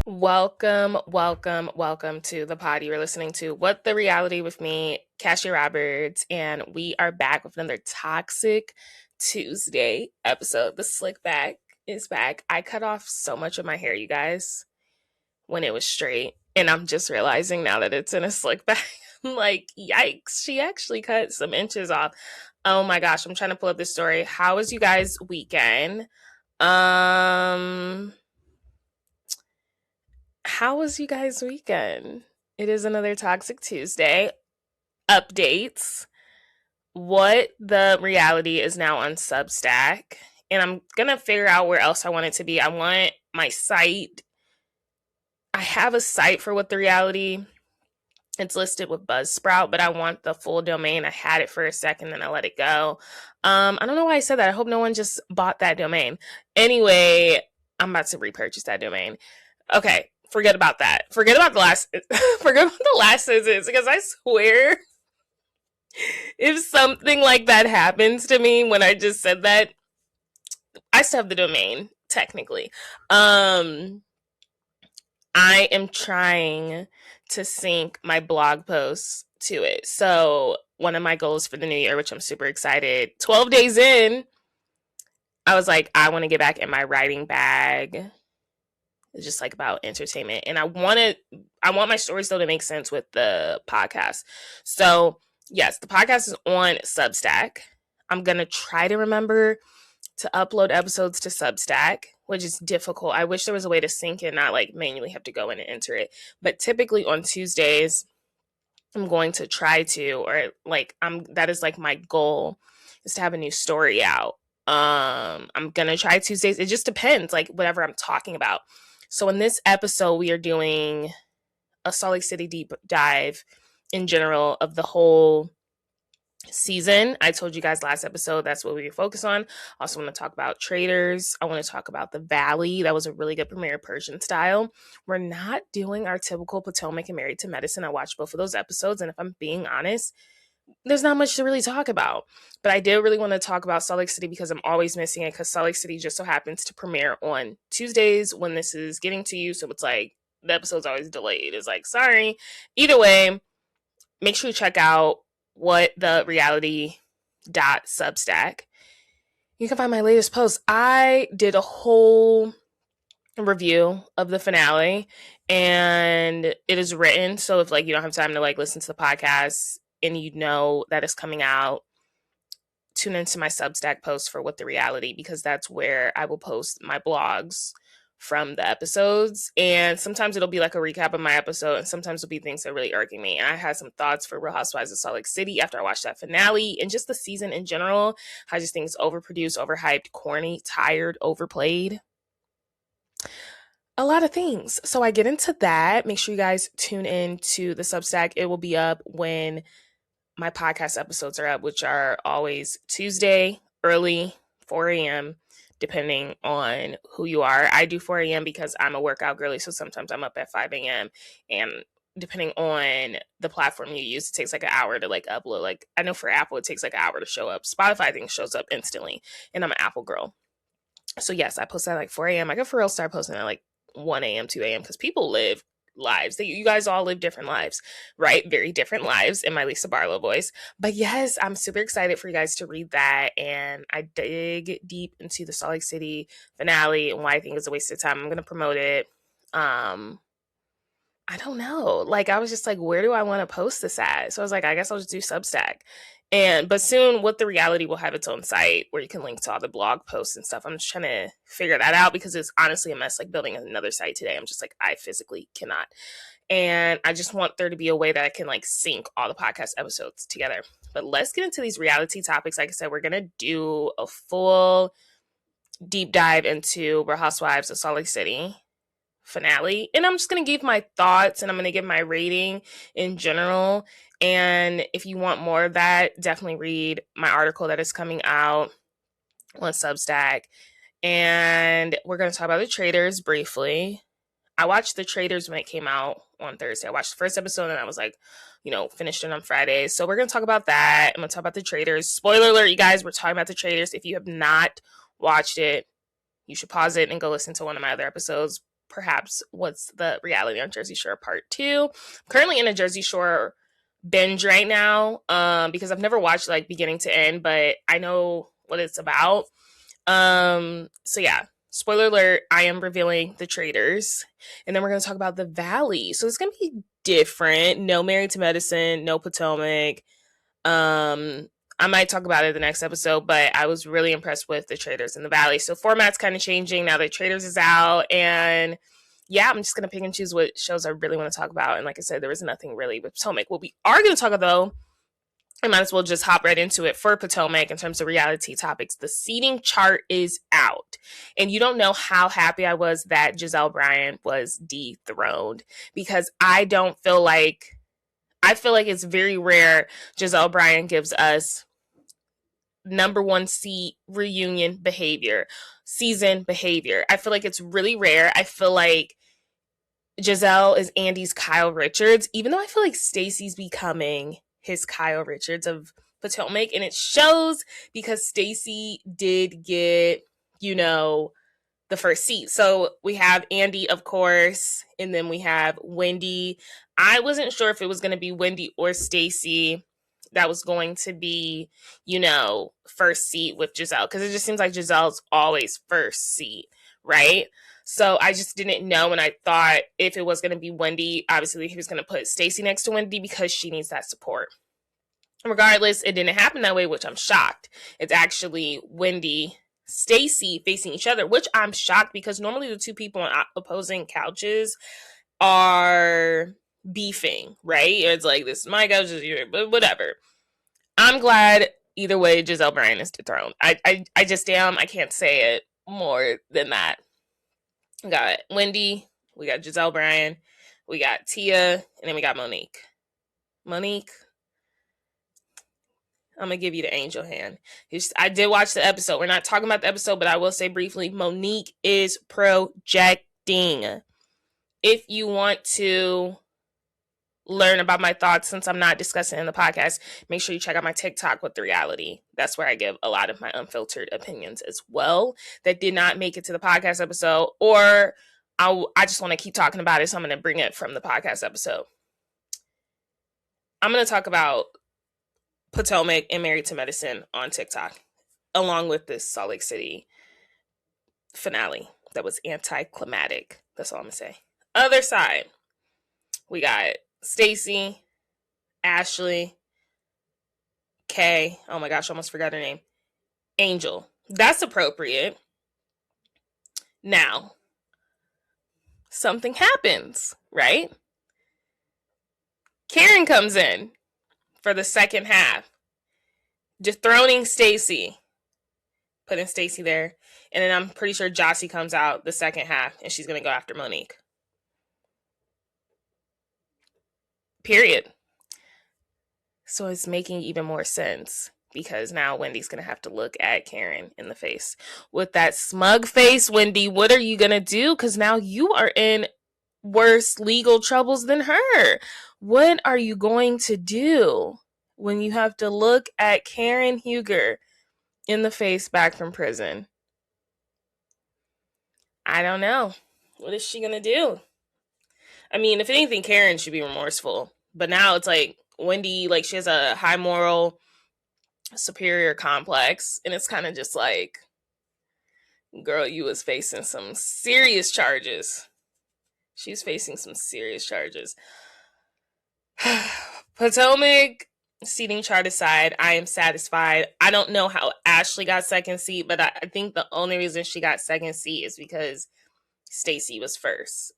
Welcome to the pod. You're listening to What the Reality with me, Cassia Roberts, and we are back with another Toxic Tuesday episode. The slick back is back. I cut off so much of my hair, you guys, when it was straight, and I'm just realizing now that it's in a slick back. I'm like, yikes, she actually cut some inches off. Oh my gosh, I'm trying to pull up this story. How was you guys' weekend? How was you guys' weekend? It is another Toxic Tuesday. Updates. What the reality is now on Substack. And I'm going to figure out where else I want it to be. I want my site. I have a site for What the Reality. It's listed with Buzzsprout, but I want the full domain. I had it for a second, then I let it go. I don't know why I said that. I hope no one just bought that domain. Anyway, I'm about to repurchase that domain. Okay. Forget about that. Forget about the last sentence, because I swear if something like that happens to me when I just said that, I still have the domain technically. I am trying to sync my blog posts to it. So one of my goals for the new year, which I'm super excited, 12 days in, I was like, I want to get back in my writing bag. It's just like about entertainment. And I want my stories though to make sense with the podcast. So yes, the podcast is on Substack. I'm going to try to remember to upload episodes to Substack, which is difficult. I wish there was a way to sync it, not like manually have to go in and enter it. But typically on Tuesdays, I'm going to try to, or like that is like my goal, is to have a new story out. I'm going to try Tuesdays. It just depends, like whatever I'm talking about. So in this episode, we are doing a Salt Lake City deep dive in general of the whole season. I told you guys last episode that's what we focus on. I also want to talk about Traitors. I want to talk about The Valley. That was a really good premiere, Persian style. We're not doing our typical Potomac and Married to Medicine. I watched both of those episodes, and if I'm being honest, there's not much to really talk about. But I did really want to talk about Salt Lake City because I'm always missing it, because Salt Lake City just so happens to premiere on Tuesdays when this is getting to you. So it's like the episode's always delayed. It's like, sorry. Either way, make sure you check out What the Reality.substack. You can find my latest post. I did a whole review of the finale, and it is written. So if like you don't have time to like listen to the podcast and you know that it's coming out, tune into my Substack post for What the Reality, because that's where I will post my blogs from the episodes. And sometimes it'll be like a recap of my episode, and sometimes it'll be things that are really irking me. And I had some thoughts for Real Housewives of Salt Lake City after I watched that finale, and just the season in general. I just think it's overproduced, overhyped, corny, tired, overplayed. A lot of things. So I get into that. Make sure you guys tune in to the Substack. It will be up when my podcast episodes are up, which are always Tuesday, early, 4 a.m., depending on who you are. I do 4 a.m. because I'm a workout girly, so sometimes I'm up at 5 a.m. And depending on the platform you use, it takes like an hour to like upload. Like I know for Apple, it takes like an hour to show up. Spotify thing shows up instantly, and I'm an Apple girl. So yes, I post at like 4 a.m. I could for real start posting at like 1 a.m., 2 a.m. because people live lives. You guys all live different lives, right? Very different lives in my Lisa Barlow voice. But yes, I'm super excited for you guys to read that. And I dig deep into the Salt Lake City finale and why I think it's a waste of time. I'm going to promote it. I don't know. Like, I was just like, where do I want to post this at? So I was like, I guess I'll just do Substack. But soon What the Reality will have its own site where you can link to all the blog posts and stuff. I'm just trying to figure that out because it's honestly a mess, like building another site today. I'm just like, I physically cannot. And I just want there to be a way that I can like sync all the podcast episodes together. But let's get into these reality topics. Like I said, we're going to do a full deep dive into Real Housewives of Salt Lake City finale. And I'm just going to give my thoughts, and I'm going to give my rating in general. And if you want more of that, definitely read my article that is coming out on Substack. And we're going to talk about the Traitors briefly. I watched the Traitors when it came out on Thursday. I watched the first episode and I was like, finished it on Friday. So we're going to talk about that. I'm going to talk about the Traitors. Spoiler alert, you guys, we're talking about the Traitors. If you have not watched it, you should pause it and go listen to one of my other episodes. perhaps What's the Reality on Jersey Shore Part 2. I'm currently in a Jersey Shore binge right now because I've never watched like beginning to end, but I know what it's about. So yeah, spoiler alert, I am revealing the Traitors, and then we're going to talk about The Valley. So it's going to be different. No Married to Medicine, no Potomac. I might talk about it the next episode, but I was really impressed with the Traitors in the Valley. So format's kind of changing now that Traitors is out, and yeah, I'm just gonna pick and choose what shows I really want to talk about. And like I said, there was nothing really with Potomac. What we are gonna talk about though, I might as well just hop right into it for Potomac in terms of reality topics. The seating chart is out, and you don't know how happy I was that Giselle Bryant was dethroned, because I feel like it's very rare Giselle Bryant gives us number one seat reunion behavior, season behavior. I feel like it's really rare. I feel like Giselle is Andy's Kyle Richards, even though I feel like Stacey's becoming his Kyle Richards of Potomac, and it shows because Stacey did get, the first seat. So we have Andy, of course, and then we have Wendy. I wasn't sure if it was going to be Wendy or Stacey that was going to be, first seat with Giselle, because it just seems like Giselle's always first seat, right? So I just didn't know, and I thought if it was going to be Wendy, obviously he was going to put Stacey next to Wendy because she needs that support. Regardless, it didn't happen that way, which I'm shocked. It's actually Wendy, Stacey facing each other, which I'm shocked because normally the two people on opposing couches are beefing, right? It's like, this is my couch, this is your, but whatever. I'm glad either way Giselle Bryant is dethroned. I just am. I can't say it more than that. We got Wendy, we got Giselle Bryant, we got Tia, and then we got Monique. Monique, I'm going to give you the angel hand. I did watch the episode. We're not talking about the episode, but I will say briefly, Monique is projecting. If you want to learn about my thoughts, since I'm not discussing in the podcast, make sure you check out my TikTok with The Reality. That's where I give a lot of my unfiltered opinions as well that did not make it to the podcast episode, or I just want to keep talking about it, so I'm going to bring it from the podcast episode. I'm going to talk about Potomac and Married to Medicine on TikTok, along with this Salt Lake City finale that was anticlimactic. That's all I'm going to say. Other side, we got Stacey, Ashley, Kay. Oh my gosh, I almost forgot her name. Angel. That's appropriate. Now, something happens, right? Karen comes in for the second half, dethroning Stacey, putting Stacey there. And then I'm pretty sure Jossie comes out the second half, and she's going to go after Monique. Period. So it's making even more sense, because now Wendy's going to have to look at Karen in the face. With that smug face, Wendy, what are you going to do? Because now you are in worse legal troubles than her. What are you going to do when you have to look at Karen Huger in the face back from prison? I don't know. What is she going to do? I mean, if anything, Karen should be remorseful. But now it's like Wendy, like, she has a high moral superior complex. And it's kind of just like, girl, you was facing some serious charges. She's facing some serious charges. Potomac seating chart aside, I am satisfied. I don't know how Ashley got second seat, but I think the only reason she got second seat is because Stacey was first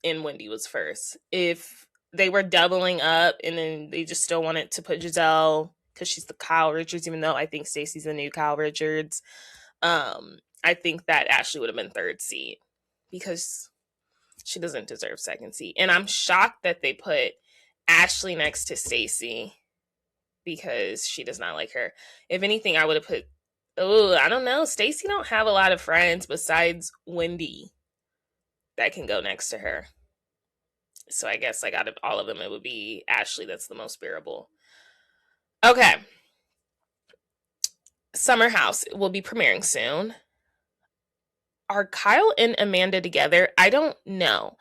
and Wendy was first. If they were doubling up and then they just still wanted to put Giselle because she's the Kyle Richards, even though I think Stacey's the new Kyle Richards, I think that Ashley would have been third seat because she doesn't deserve second seat. And I'm shocked that they put Ashley next to Stacey because she does not like her. If anything, I would have put, I don't know. Stacey don't have a lot of friends besides Wendy that can go next to her. So I guess, like, out of all of them, it would be Ashley that's the most bearable. Okay. Summer House will be premiering soon. Are Kyle and Amanda together? I don't know.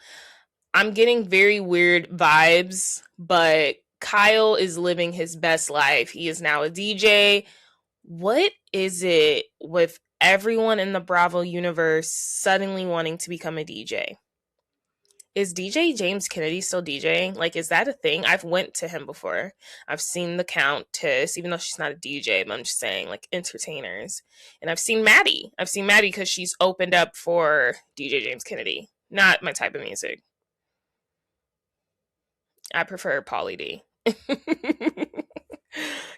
I'm getting very weird vibes, but Kyle is living his best life. He is now a DJ. What is it with everyone in the Bravo universe suddenly wanting to become a DJ? Is DJ James Kennedy still DJing? Like, is that a thing? I've went to him before. I've seen the Countess, even though she's not a DJ, but I'm just saying, like, entertainers. And I've seen Maddie. I've seen Maddie because she's opened up for DJ James Kennedy. Not my type of music. I prefer Pauly D.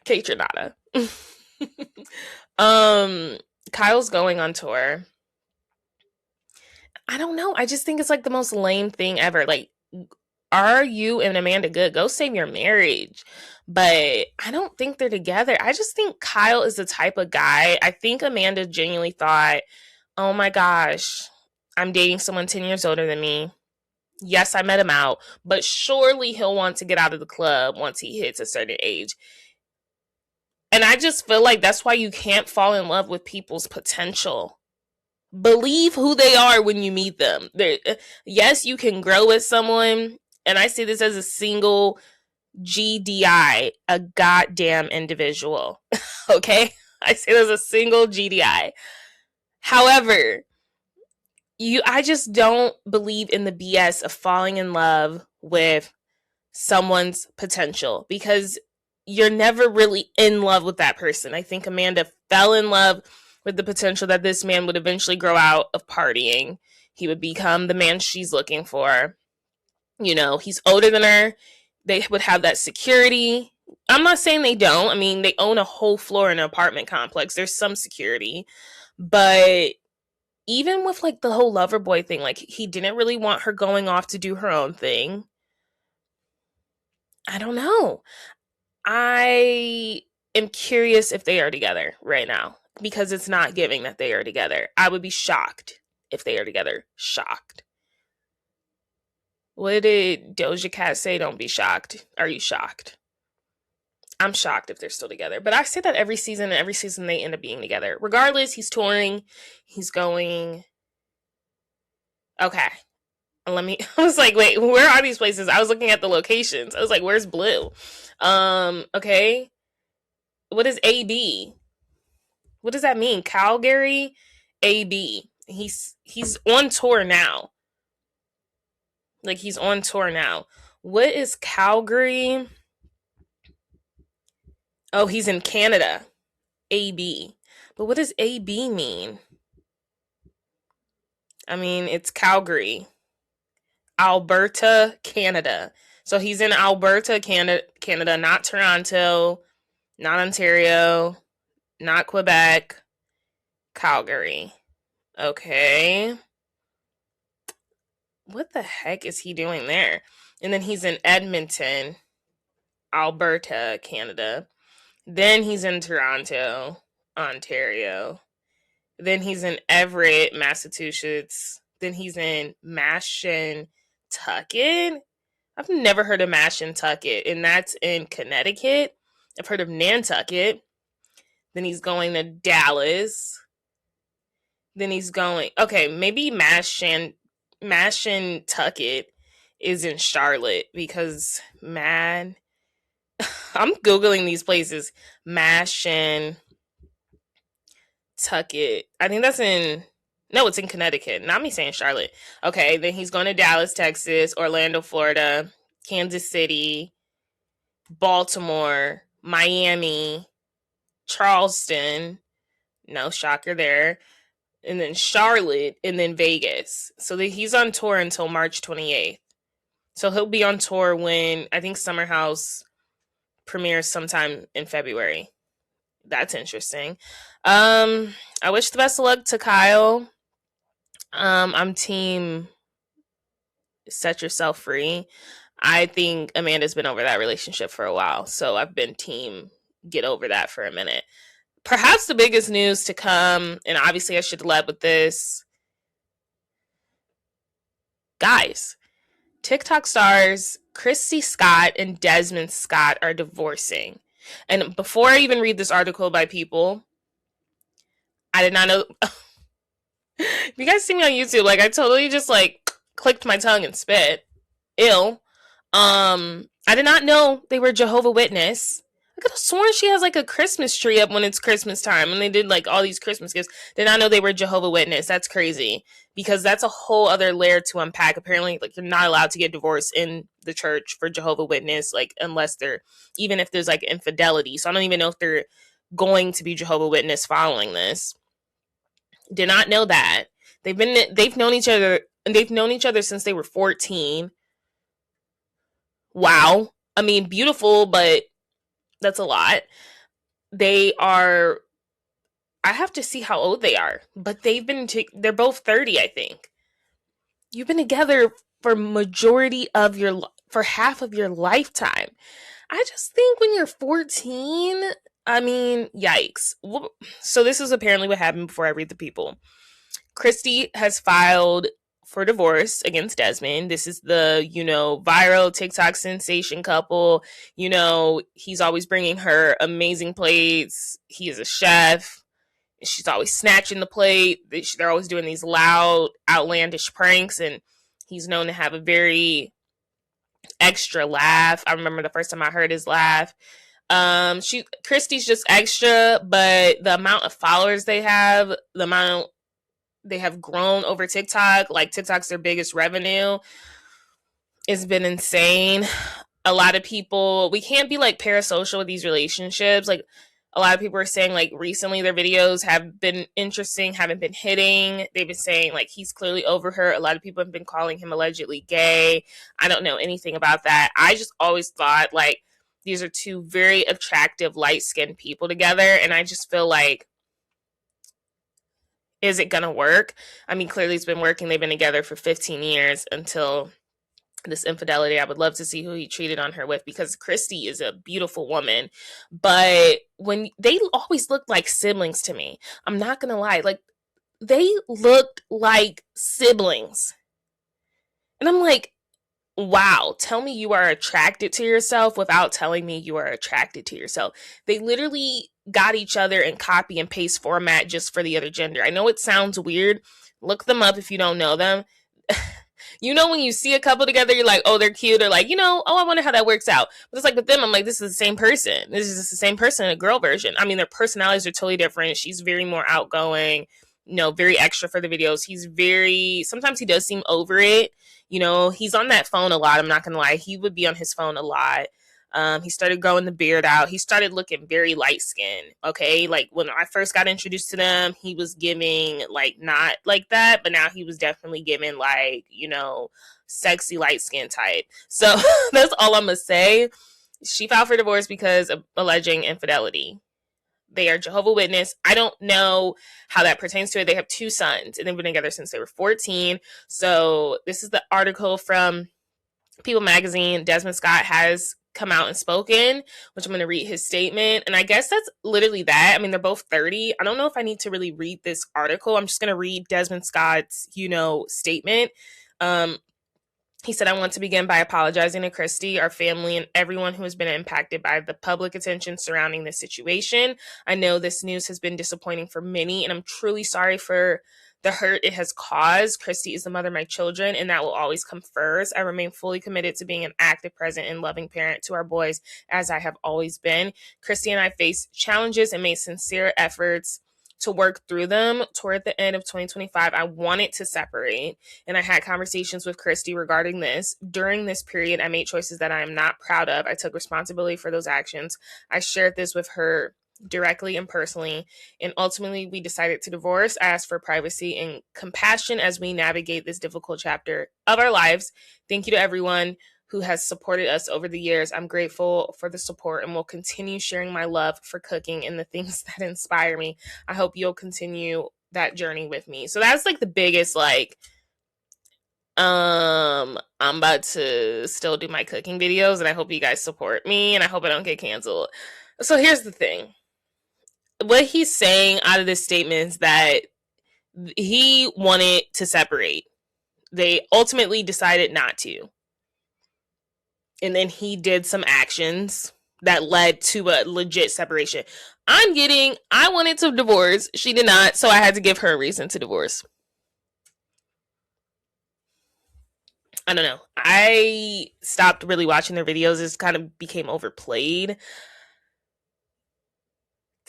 Kate Renata. Kyle's going on tour. I don't know. I just think it's like the most lame thing ever. Like, are you and Amanda good? Go save your marriage. But I don't think they're together. I just think Kyle is the type of guy. I think Amanda genuinely thought, oh my gosh, I'm dating someone 10 years older than me. Yes, I met him out, but surely he'll want to get out of the club once he hits a certain age. And I just feel like that's why you can't fall in love with people's potential. Believe who they are when you meet them. Yes, you can grow with someone, and I say this as a single GDI, a goddamn individual. Okay? I say this as a single GDI. However, I just don't believe in the BS of falling in love with someone's potential because you're never really in love with that person. I think Amanda fell in love with the potential that this man would eventually grow out of partying. He would become the man she's looking for. You know, he's older than her. They would have that security. I'm not saying they don't. I mean, they own a whole floor in an apartment complex. There's some security. But even with like the whole lover boy thing, like he didn't really want her going off to do her own thing. I don't know. I am curious if they are together right now because it's not giving that they are together. I would be shocked if they are together. Shocked. What did Doja Cat say? Don't be shocked. Are you shocked? I'm shocked if they're still together. But I say that every season, and every season they end up being together. Regardless, he's touring. He's going. Okay. I was like, wait, where are these places? I was looking at the locations. I was like, where's Blue? Okay. What is AB? What does that mean? Calgary, AB. He's on tour now. Like, he's on tour now. What is Calgary? Oh, he's in Canada. AB. But what does AB mean? I mean, it's Calgary. Alberta, Canada. So he's in Alberta, Canada, not Toronto, not Ontario, not Quebec, Calgary. Okay. What the heck is he doing there? And then he's in Edmonton, Alberta, Canada. Then he's in Toronto, Ontario. Then he's in Everett, Massachusetts. Then he's in Mashantucket. I've never heard of Mashantucket, and that's in Connecticut. I've heard of Nantucket. Then he's going to Dallas. Then he's going, okay, maybe Mashantucket is in Charlotte because I'm Googling these places. Mashantucket. I think that's it's in Connecticut. Not me saying Charlotte. Okay, then he's going to Dallas, Texas, Orlando, Florida, Kansas City, Baltimore, Miami, Charleston. No shocker there. And then Charlotte, and then Vegas. So he's on tour until March 28th. So he'll be on tour when I think Summer House premieres sometime in February. That's interesting. I wish the best of luck to Kyle. I'm team set yourself free. I think Amanda's been over that relationship for a while. So I've been team get over that for a minute. Perhaps the biggest news to come, and obviously I should have led with this. Guys, TikTok stars Kristy Scott and Desmond Scott are divorcing. And before I even read this article by People, I did not know. If you guys see me on YouTube, like I totally just like clicked my tongue and spit. Ew. I did not know they were Jehovah Witness. I could have sworn she has like a Christmas tree up when it's Christmas time and they did like all these Christmas gifts. Did not know they were Jehovah Witness. That's crazy. Because that's a whole other layer to unpack. Apparently, like you're not allowed to get divorced in the church for Jehovah Witness, like unless they're, even if there's like infidelity. So I don't even know if they're going to be Jehovah Witness following this. Did not know that. They've known each other since they were 14. Wow. I mean, beautiful, but that's a lot. They are, I have to see how old they are, but they're both 30, I think. You've been together for for half of your lifetime. I just think when you're 14, I mean, yikes. So this is apparently what happened before I read the people. Kristy has filed for divorce against Desmond. This is the, viral TikTok sensation couple. He's always bringing her amazing plates. He is a chef. She's always snatching the plate. They're always doing these loud, outlandish pranks, and he's known to have a very extra laugh. I remember the first time I heard his laugh. Kristy's just extra, but the amount of followers they have, the amount they have grown over TikTok, like TikTok's their biggest revenue, it's been insane. A lot of people, we can't be like parasocial with these relationships. Like a lot of people are saying like recently their videos have been interesting, haven't been hitting. They've been saying like he's clearly over her. A lot of people have been calling him allegedly gay. I don't know anything about that. I just always thought like these are two very attractive, light-skinned people together. And I just feel like, is it gonna work? I mean, clearly it's been working. They've been together for 15 years until this infidelity. I would love to see who he cheated on her with, because Kristy is a beautiful woman. But when they always looked like siblings to me, I'm not gonna lie, like they looked like siblings. And I'm like, wow, tell me you are attracted to yourself without telling me you are attracted to yourself. They literally got each other in copy and paste format just for the other gender. I know it sounds weird. Look them up if you don't know them. When you see a couple together, you're like, oh, they're cute. Or like, oh, I wonder how that works out. But it's like with them, I'm like, this is the same person. This is just the same person in a girl version. I mean, their personalities are totally different. She's very more outgoing, very extra for the videos. Sometimes he does seem over it. He's on that phone a lot. I'm not going to lie. He would be on his phone a lot. He started growing the beard out. He started looking very light skinned. Okay. Like when I first got introduced to them, he was giving like not like that, but now he was definitely giving like, sexy light skin type. So that's all I'm going to say. She filed for divorce because of alleging infidelity. They are Jehovah Witness. I don't know how that pertains to it. They have 2 sons and they've been together since they were 14. So this is the article from People Magazine. Desmond Scott has come out and spoken, which I'm going to read his statement. And I guess that's literally that. I mean, they're both 30. I don't know if I need to really read this article. I'm just going to read Desmond Scott's, statement. He said, I want to begin by apologizing to Kristy, our family, and everyone who has been impacted by the public attention surrounding this situation. I know this news has been disappointing for many, and I'm truly sorry for the hurt it has caused. Kristy is the mother of my children, and that will always come first. I remain fully committed to being an active, present, and loving parent to our boys, as I have always been. Kristy and I faced challenges and made sincere efforts to work through them. Toward the end of 2025, I wanted to separate, and I had conversations with Kristy regarding this. During this period, I made choices that I am not proud of. I took responsibility for those actions. I shared this with her directly and personally, and ultimately we decided to divorce. I asked for privacy and compassion as we navigate this difficult chapter of our lives. Thank you to everyone who has supported us over the years. I'm grateful for the support and will continue sharing my love for cooking and the things that inspire me. I hope you'll continue that journey with me. So that's like the biggest, like, I'm about to still do my cooking videos and I hope you guys support me and I hope I don't get canceled. So here's the thing. What he's saying out of this statement is that he wanted to separate. They ultimately decided not to. And then he did some actions that led to a legit separation. I wanted to divorce. She did not, so I had to give her a reason to divorce. I don't know. I stopped really watching their videos. It kind of became overplayed.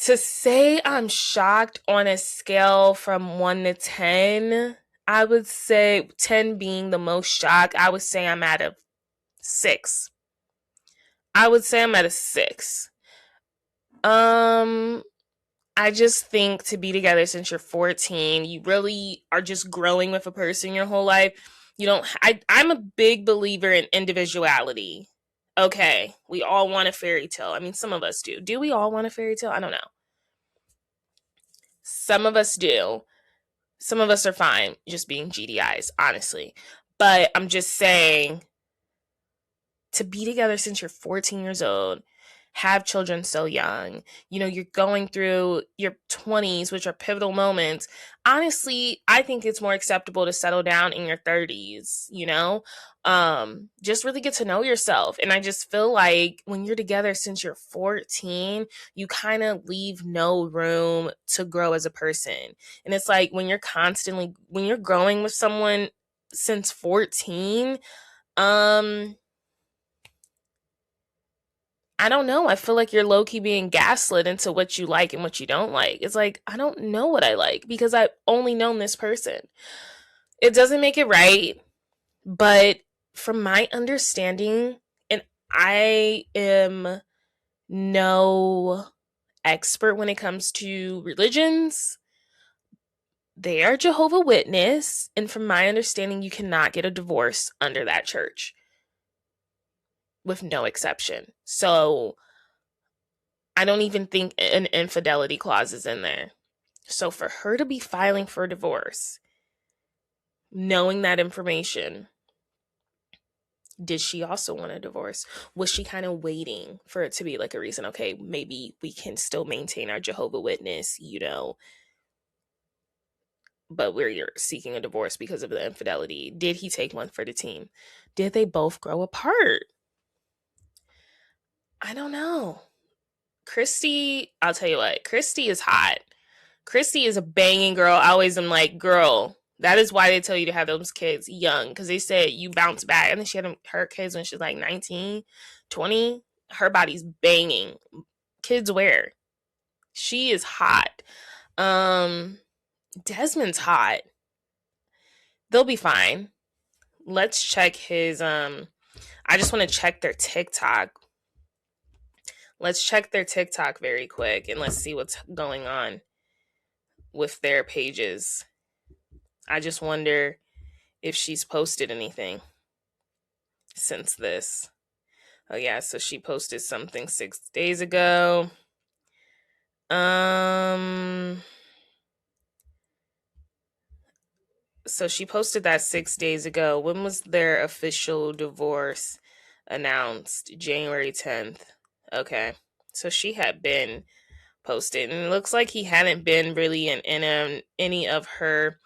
To say I'm shocked on a scale from 1 to 10, I would say 10 being the most shocked. I would say I'm at a 6. I would say I'm at a 6. I just think to be together since you're 14, you really are just growing with a person your whole life. You don't I'm a big believer in individuality. Okay, we all want a fairy tale. I mean, some of us do. Do we all want a fairy tale? I don't know. Some of us do. Some of us are fine just being GDIs, honestly. But I'm just saying, to be together since you're 14 years old, have children so young, you're going through your 20s, which are pivotal moments. Honestly, I think it's more acceptable to settle down in your 30s, just really get to know yourself. And I just feel like when you're together since you're 14, you kind of leave no room to grow as a person. And it's like when you're growing with someone since 14, I don't know. I feel like you're low-key being gaslit into what you like and what you don't like. It's like, I don't know what I like because I've only known this person. It doesn't make it right, but from my understanding, and I am no expert when it comes to religions, they are Jehovah's Witness, and from my understanding, you cannot get a divorce under that church, with no exception. So I don't even think an infidelity clause is in there. So for her to be filing for a divorce, knowing that information, did she also want a divorce? Was she kind of waiting for it to be like a reason? Okay, maybe we can still maintain our Jehovah's Witness, but we're seeking a divorce because of the infidelity. Did he take one for the team? Did they both grow apart? I don't know. Kristy, I'll tell you what, Kristy is hot. Kristy is a banging girl. I always am like, girl, that is why they tell you to have those kids young, because they said you bounce back. And then she had her kids when she was like 19, 20. Her body's banging. Kids wear. She is hot. Desmond's hot. They'll be fine. Let's check his I just want to check their TikTok. Let's check their TikTok very quick and let's see what's going on with their pages. I just wonder if she's posted anything since this. Oh yeah, so she posted something 6 days ago. So she posted that 6 days ago. When was their official divorce announced? January 10th. Okay. So she had been posted, and it looks like he hadn't been really in any of her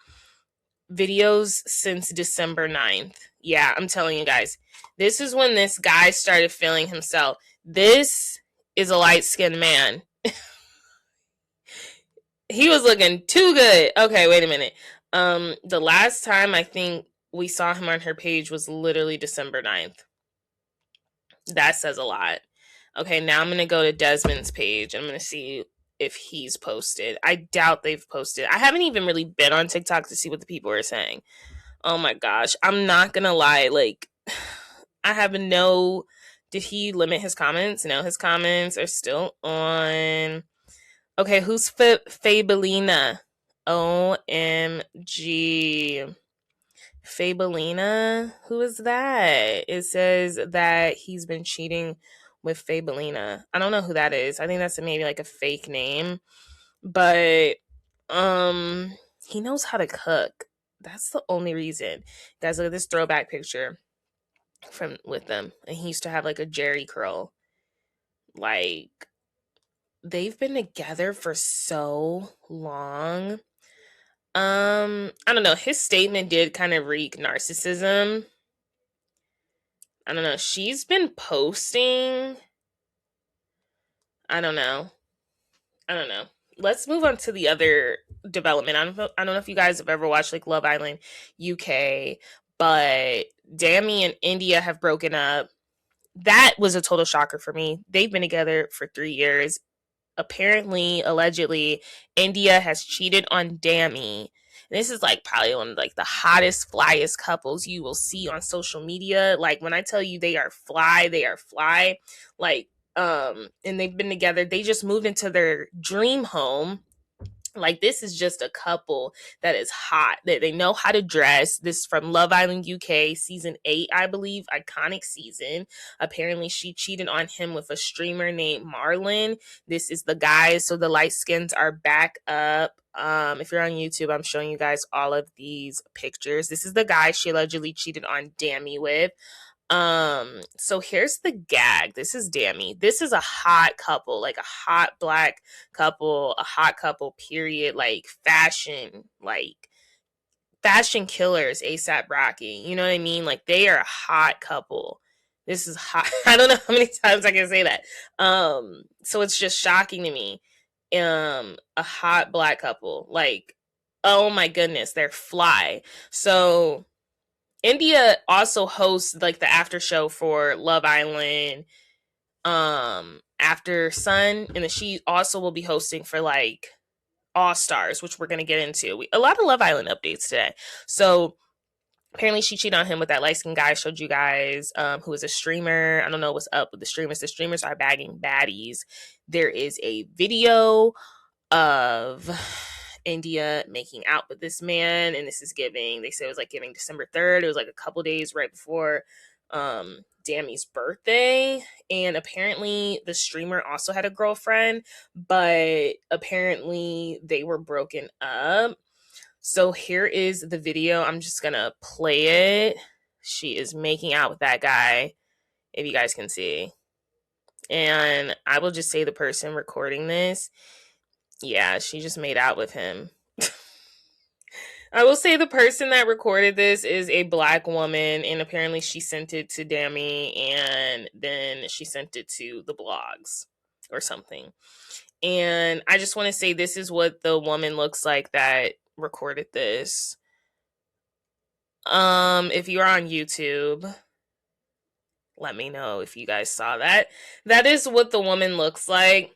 videos since December 9th. Yeah, I'm telling you guys, this is when this guy started feeling himself. This is a light-skinned man. He was looking too good. Okay, wait a minute. The last time I think we saw him on her page was literally December 9th. That says a lot. Okay, now I'm going to go to Desmond's page. I'm going to see if he's posted. I doubt they've posted. I haven't even really been on TikTok to see what the people are saying. Oh my gosh. I'm not going to lie. Like, I have no... Did he limit his comments? No, his comments are still on. Okay, who's Fabelina? OMG. Fabelina? Who is that? It says that he's been cheating with Fabelina. I don't know who that is. I think that's maybe like a fake name. But he knows how to cook. That's the only reason. Guys, look at this throwback picture with them. And he used to have like a Jerry curl. Like, they've been together for so long. I don't know. His statement did kind of reek narcissism. I don't know. She's been posting. I don't know. Let's move on to the other development. I don't know if you guys have ever watched like Love Island UK, but Dami and Indiyah have broken up. That was a total shocker for me. They've been together for 3 years. Apparently, allegedly, Indiyah has cheated on Dami. This is like probably one of like the hottest, flyest couples you will see on social media. Like when I tell you they are fly, they are fly. Like, and they've been together. They just moved into their dream home. Like this is just a couple that is hot. That they know how to dress. This is from Love Island UK season 8, I believe, iconic season. Apparently she cheated on him with a streamer named Marlon. This is the guys, so the light skins are back up. If you're on YouTube, I'm showing you guys all of these pictures. This is the guy she allegedly cheated on Dami with. So here's the gag. This is Dami. This is a hot couple, like a hot black couple, a hot couple, period. Like fashion killers, ASAP Rocky. You know what I mean? Like they are a hot couple. This is hot. I don't know how many times I can say that. So it's just shocking to me. A hot black couple. Like, oh my goodness, they're fly. So Indiyah also hosts like the after show for Love Island, After Sun, and then she also will be hosting for like All Stars, which we're gonna get into. A lot of Love Island updates today. So apparently she cheated on him with that light-skinned guy I showed you guys, who is a streamer. I don't know what's up with the streamers. The streamers are bagging baddies. There is a video of Indiyah making out with this man, and this is giving, they said it was like giving December 3rd. It was like a couple days right before Dami's birthday, and apparently the streamer also had a girlfriend, but apparently they were broken up. So here is the video. I'm just gonna play it. She is making out with that guy, if you guys can see. And I will just say the person recording this, yeah, she just made out with him. I will say the person that recorded this is a black woman, and apparently she sent it to Dami, and then she sent it to the blogs or something. And I just want to say this is what the woman looks like that recorded this. If you're on YouTube, let me know if you guys saw that. That is what the woman looks like.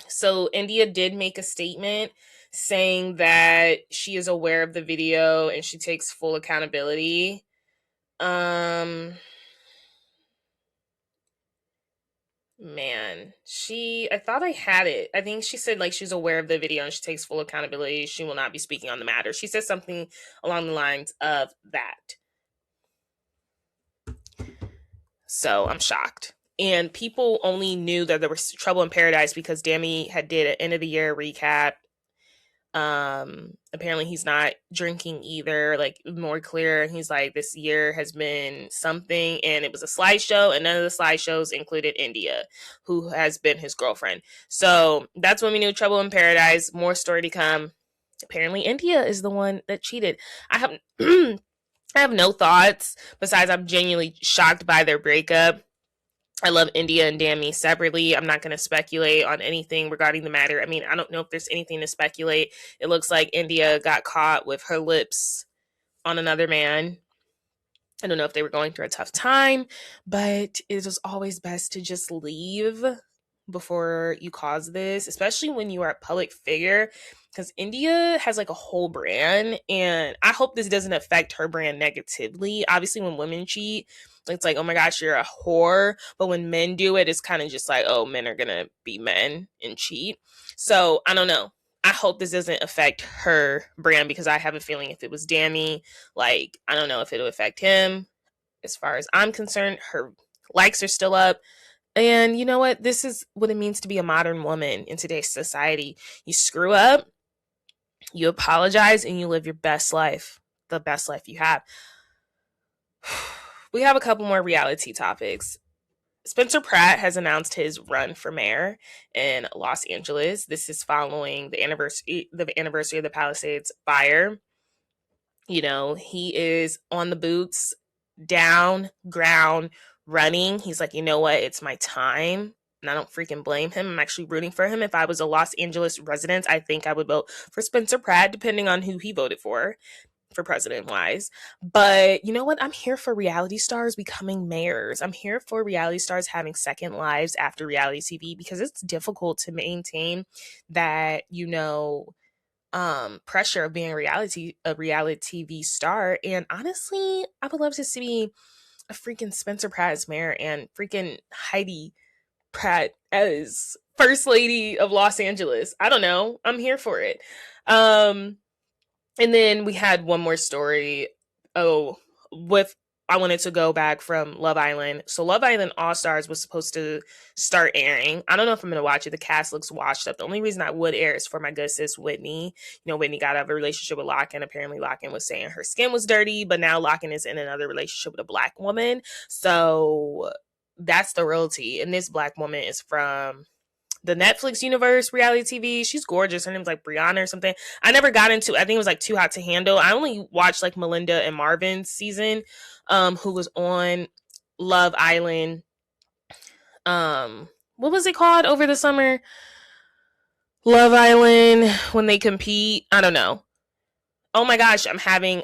So Indiyah did make a statement saying that she is aware of the video and she takes full accountability. Man, I thought I had it. I think she said like she's aware of the video and she takes full accountability. She will not be speaking on the matter. She said something along the lines of that. So I'm shocked. And people only knew that there was trouble in paradise because Dami had did an end of the year recap. Apparently he's not drinking either, like more clear. And he's like, this year has been something, and it was a slideshow, and none of the slideshows included Indiyah, who has been his girlfriend. So that's when we knew trouble in paradise. More story to come. Apparently Indiyah is the one that cheated. I have I have no thoughts besides I'm genuinely shocked by their breakup. I love Indiyah and Dami separately. I'm not going to speculate on anything regarding the matter. I mean, I don't know if there's anything to speculate. It looks like Indiyah got caught with her lips on another man. I don't know if they were going through a tough time, but it was always best to just leave before you cause this, especially when you are a public figure, because Indiyah has like a whole brand, and I hope this doesn't affect her brand negatively. Obviously, when women cheat, it's like, oh my gosh, you're a whore. But when men do it, it's kind of just like, oh, men are gonna be men and cheat. So I don't know. I hope this doesn't affect her brand, because I have a feeling if it was Dami, like, I don't know if it'll affect him. As far as I'm concerned, her likes are still up. And you know what? This is what it means to be a modern woman in today's society. You screw up, you apologize, and you live your best life, the best life you have. We have a couple more reality topics. Spencer Pratt has announced his run for mayor in Los Angeles. This is following the anniversary of the Palisades fire. You know, he is on the boots, down, ground, running. He's like, you know what? It's my time. And I don't freaking blame him. I'm actually rooting for him. If I was a Los Angeles resident, I think I would vote for Spencer Pratt, depending on who he voted for for president wise. But you know what? I'm here for reality stars becoming mayors. I'm here for reality stars having second lives after reality TV, because it's difficult to maintain that, pressure of being a reality TV star. And honestly, I would love to see a freaking Spencer Pratt as mayor and freaking Heidi Pratt as First Lady of Los Angeles. I don't know. I'm here for it. And then we had one more story. I wanted to go back from Love Island. So Love Island All Stars was supposed to start airing. I don't know if I'm going to watch it. The cast looks washed up. The only reason I would air is for my good sis, Whitney. Whitney got out of a relationship with Locken. Apparently Locken was saying her skin was dirty, but now Locken is in another relationship with a black woman. So that's the royalty. And this black woman is from the Netflix universe reality TV. She's gorgeous. Her name's like Brianna or something. I never got into, I think it was like Too Hot to Handle. I only watched like Melinda and Marvin's season, who was on Love Island. What was it called over the summer? Love Island, when they compete. I don't know. Oh my gosh, I'm having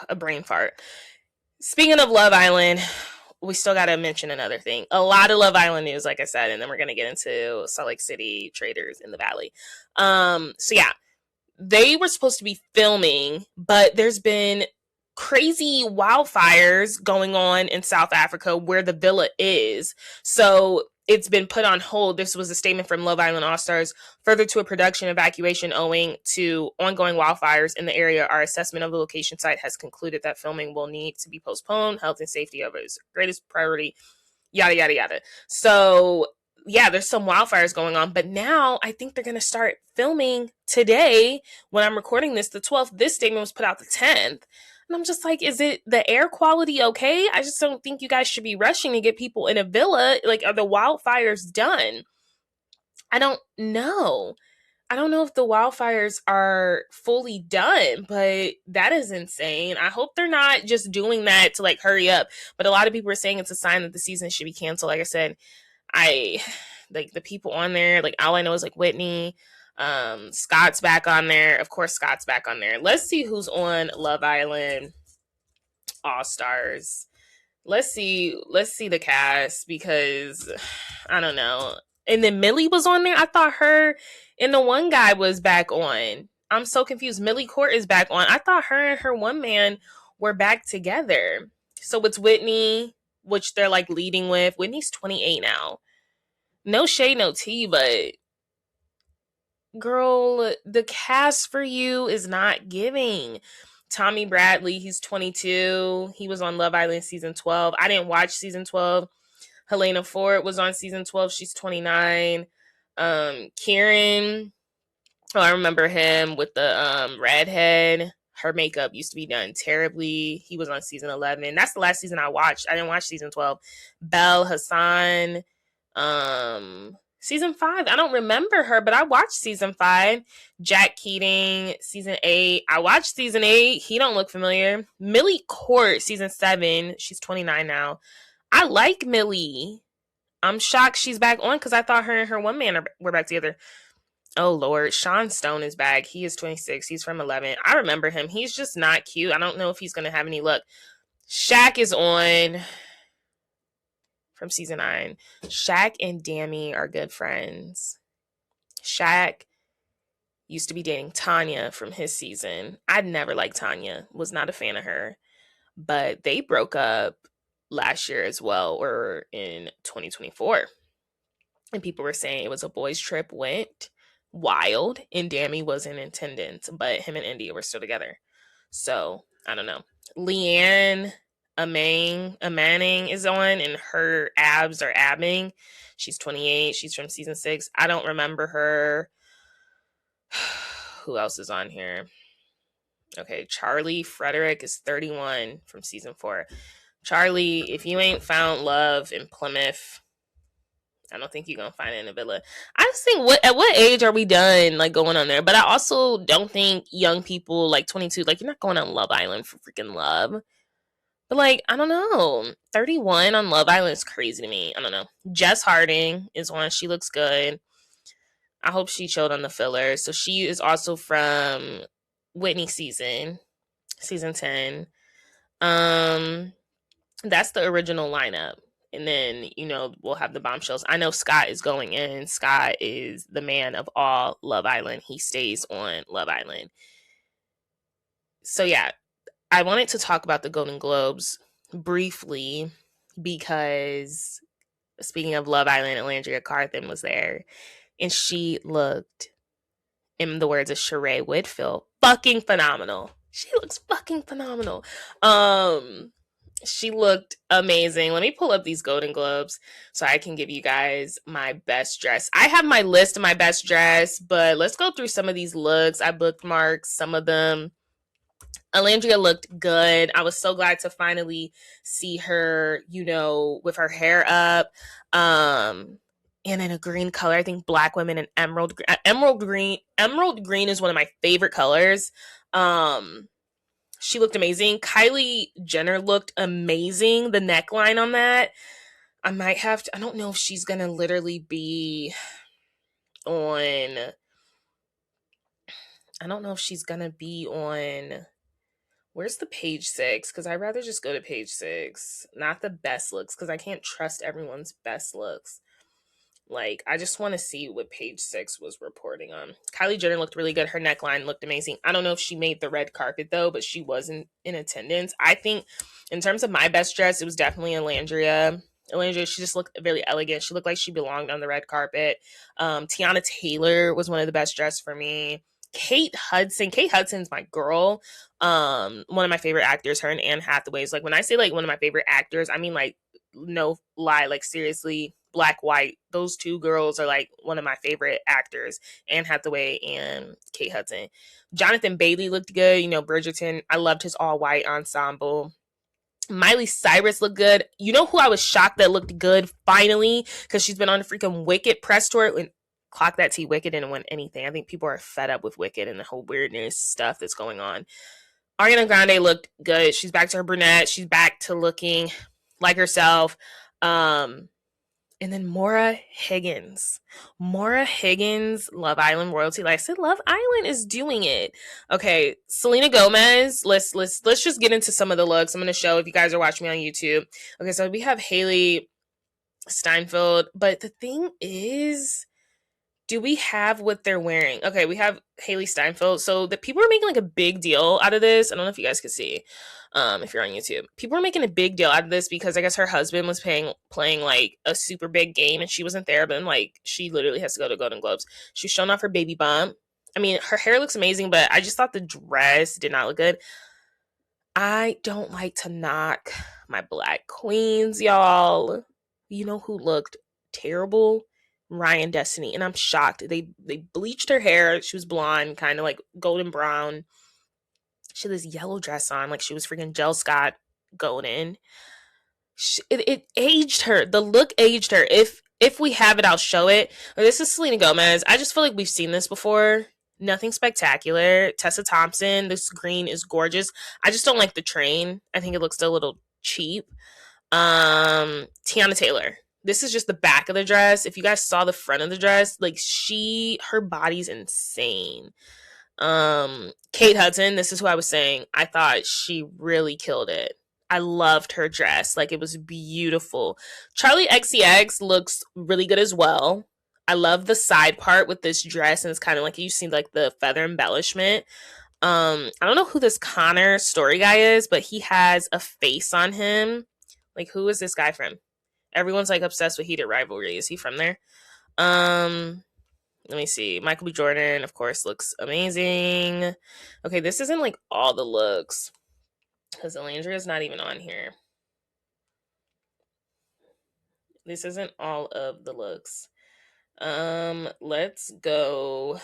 a brain fart. Speaking of Love Island, we still got to mention another thing. A lot of Love Island news, like I said, and then we're going to get into Salt Lake City, Traitors in the Valley. So yeah, they were supposed to be filming, but there's been crazy wildfires going on in South Africa where the villa is. So it's been put on hold. This was a statement from Love Island All-Stars. Further to a production evacuation owing to ongoing wildfires in the area, our assessment of the location site has concluded that filming will need to be postponed. Health and safety of its greatest priority, yada, yada, yada. So yeah, there's some wildfires going on, but now I think they're going to start filming today when I'm recording this, the 12th. This statement was put out the 10th. And I'm just like, is it the air quality okay? I just don't think you guys should be rushing to get people in a villa. Like, are the wildfires done? I don't know. I don't know if the wildfires are fully done, but that is insane. I hope they're not just doing that to like hurry up. But a lot of people are saying it's a sign that the season should be canceled. Like I said, like the people on there, like all I know is like Whitney, Scott's back on there. Of course, Scott's back on there. Let's see who's on Love Island All Stars. Let's see the cast, because I don't know. And then Millie was on there. I thought her and the one guy was back on. I'm so confused. Millie Court is back on. I thought her and her one man were back together. So it's Whitney, which they're like leading with. Whitney's 28 now. No shade, no tea, but girl, the cast for you is not giving. Tommy Bradley, he's 22. He was on Love Island season 12. I didn't watch season 12. Helena Ford was on season 12. She's 29. Kieran, I remember him with the redhead. Her makeup used to be done terribly. He was on season 11. That's the last season I watched. I didn't watch season 12. Belle Hassan, season 5. I don't remember her, but I watched season 5. Jack Keating, season 8. I watched season 8. He don't look familiar. Millie Court, season 7. She's 29 now. I like Millie. I'm shocked she's back on, because I thought her and her one man were back together. Oh, Lord. Sean Stone is back. He is 26. He's from 11. I remember him. He's just not cute. I don't know if he's going to have any luck. Shaq is on from season 9. Shaq and Dami are good friends. Shaq used to be dating Tanya from his season. I'd never liked Tanya. Was not a fan of her. But they broke up last year as well, or in 2024. And people were saying it was a boys' trip, went wild, and Dami was in attendance, but him and Indiyah were still together. So, I don't know. Leanne Manning is on, and her abs are abbing. She's 28. She's from season 6. I don't remember her. Who else is on here? Okay, Charlie Frederick is 31 from season 4. Charlie, if you ain't found love in Plymouth, I don't think you're gonna find it in a villa. I just think, at what age are we done like going on there? But I also don't think young people like 22, like, you're not going on Love Island for freaking love. But like, I don't know, 31 on Love Island is crazy to me. I don't know. Jess Harding is one. She looks good. I hope she chilled on the filler. So she is also from Whitney season. season 10. That's the original lineup. And then, we'll have the bombshells. I know Scott is going in. Scott is the man of all Love Island. He stays on Love Island. So, yeah, I wanted to talk about the Golden Globes briefly because, speaking of Love Island, Olandria Carthen was there. And she looked, in the words of Sheree Whitfield, fucking phenomenal. She looks fucking phenomenal. She looked amazing. Let me pull up these Golden Globes so I can give you guys my best dress. I have my list of my best dress, but let's go through some of these looks. I bookmarked some of them. Olandria looked good. I was so glad to finally see her, with her hair up. And in a green color. I think Black women and emerald green. Emerald green is one of my favorite colors. She looked amazing. Kylie Jenner looked amazing. The neckline on that, I might have to, I don't know if she's gonna literally be on, I don't know if she's gonna be on, where's the page 6? Because I'd rather just go to page 6. Not the best looks, because I can't trust everyone's best looks. Like, I just want to see what page 6 was reporting on. Kylie Jenner looked really good. Her neckline looked amazing. I don't know if she made the red carpet, though, but she wasn't in attendance. I think, in terms of my best dress, it was definitely Olandria. Olandria, she just looked really elegant. She looked like she belonged on the red carpet. Tiana Taylor was one of the best dressed for me. Kate Hudson's my girl. One of my favorite actors. Her and Anne Hathaway is, like, when I say, like, one of my favorite actors, I mean, like, no lie, like, seriously, Black, white, those two girls are, like, one of my favorite actors. Anne Hathaway and Kate Hudson. Jonathan Bailey looked good. Bridgerton, I loved his all-white ensemble. Miley Cyrus looked good. You know who I was shocked that looked good finally? Because she's been on the freaking Wicked press tour. When Clock That Tea, Wicked didn't win anything. I think people are fed up with Wicked and the whole weirdness stuff that's going on. Ariana Grande looked good. She's back to her brunette. She's back to looking like herself. And then Maura Higgins, Love Island royalty. Like I said, Love Island is doing it. Okay, Selena Gomez. Let's just get into some of the looks. I'm gonna show if you guys are watching me on YouTube. Okay, so we have Haley Steinfeld, but the thing is, do we have what they're wearing? Okay, we have Haley Steinfeld. So the people are making, like, a big deal out of this. I don't know if you guys could see, if you're on YouTube. People are making a big deal out of this because I guess her husband was playing like a super big game and she wasn't there, but like she literally has to go to Golden Globes. She's showing off her baby bump. I mean, her hair looks amazing, but I just thought the dress did not look good. I don't like to knock my Black queens, y'all. You know who looked terrible? Ryan Destiny, and I'm shocked. They bleached her hair. She was blonde, kind of like golden brown. She had this yellow dress on, like she was freaking Jill Scott golden. It aged her. The look aged her. If we have it, I'll show it. This is Selena Gomez. I just feel like we've seen this before. Nothing spectacular. Tessa Thompson. This green is gorgeous. I just don't like the train. I think it looks a little cheap. Tiana Taylor. This is just the back of the dress. If you guys saw the front of the dress, like her body's insane. Kate Hudson, this is who I was saying. I thought she really killed it. I loved her dress. Like, it was beautiful. Charlie XCX looks really good as well. I love the side part with this dress, and it's kind of like you see like the feather embellishment. I don't know who this Connor Story guy is, but he has a face on him. Like, who is this guy from? Everyone's like obsessed with Heated Rivalry. Is he from there? Let me see. Michael B. Jordan, of course, looks amazing. Okay, this isn't like all the looks because Olandria is not even on here. This isn't all of the looks. Let's go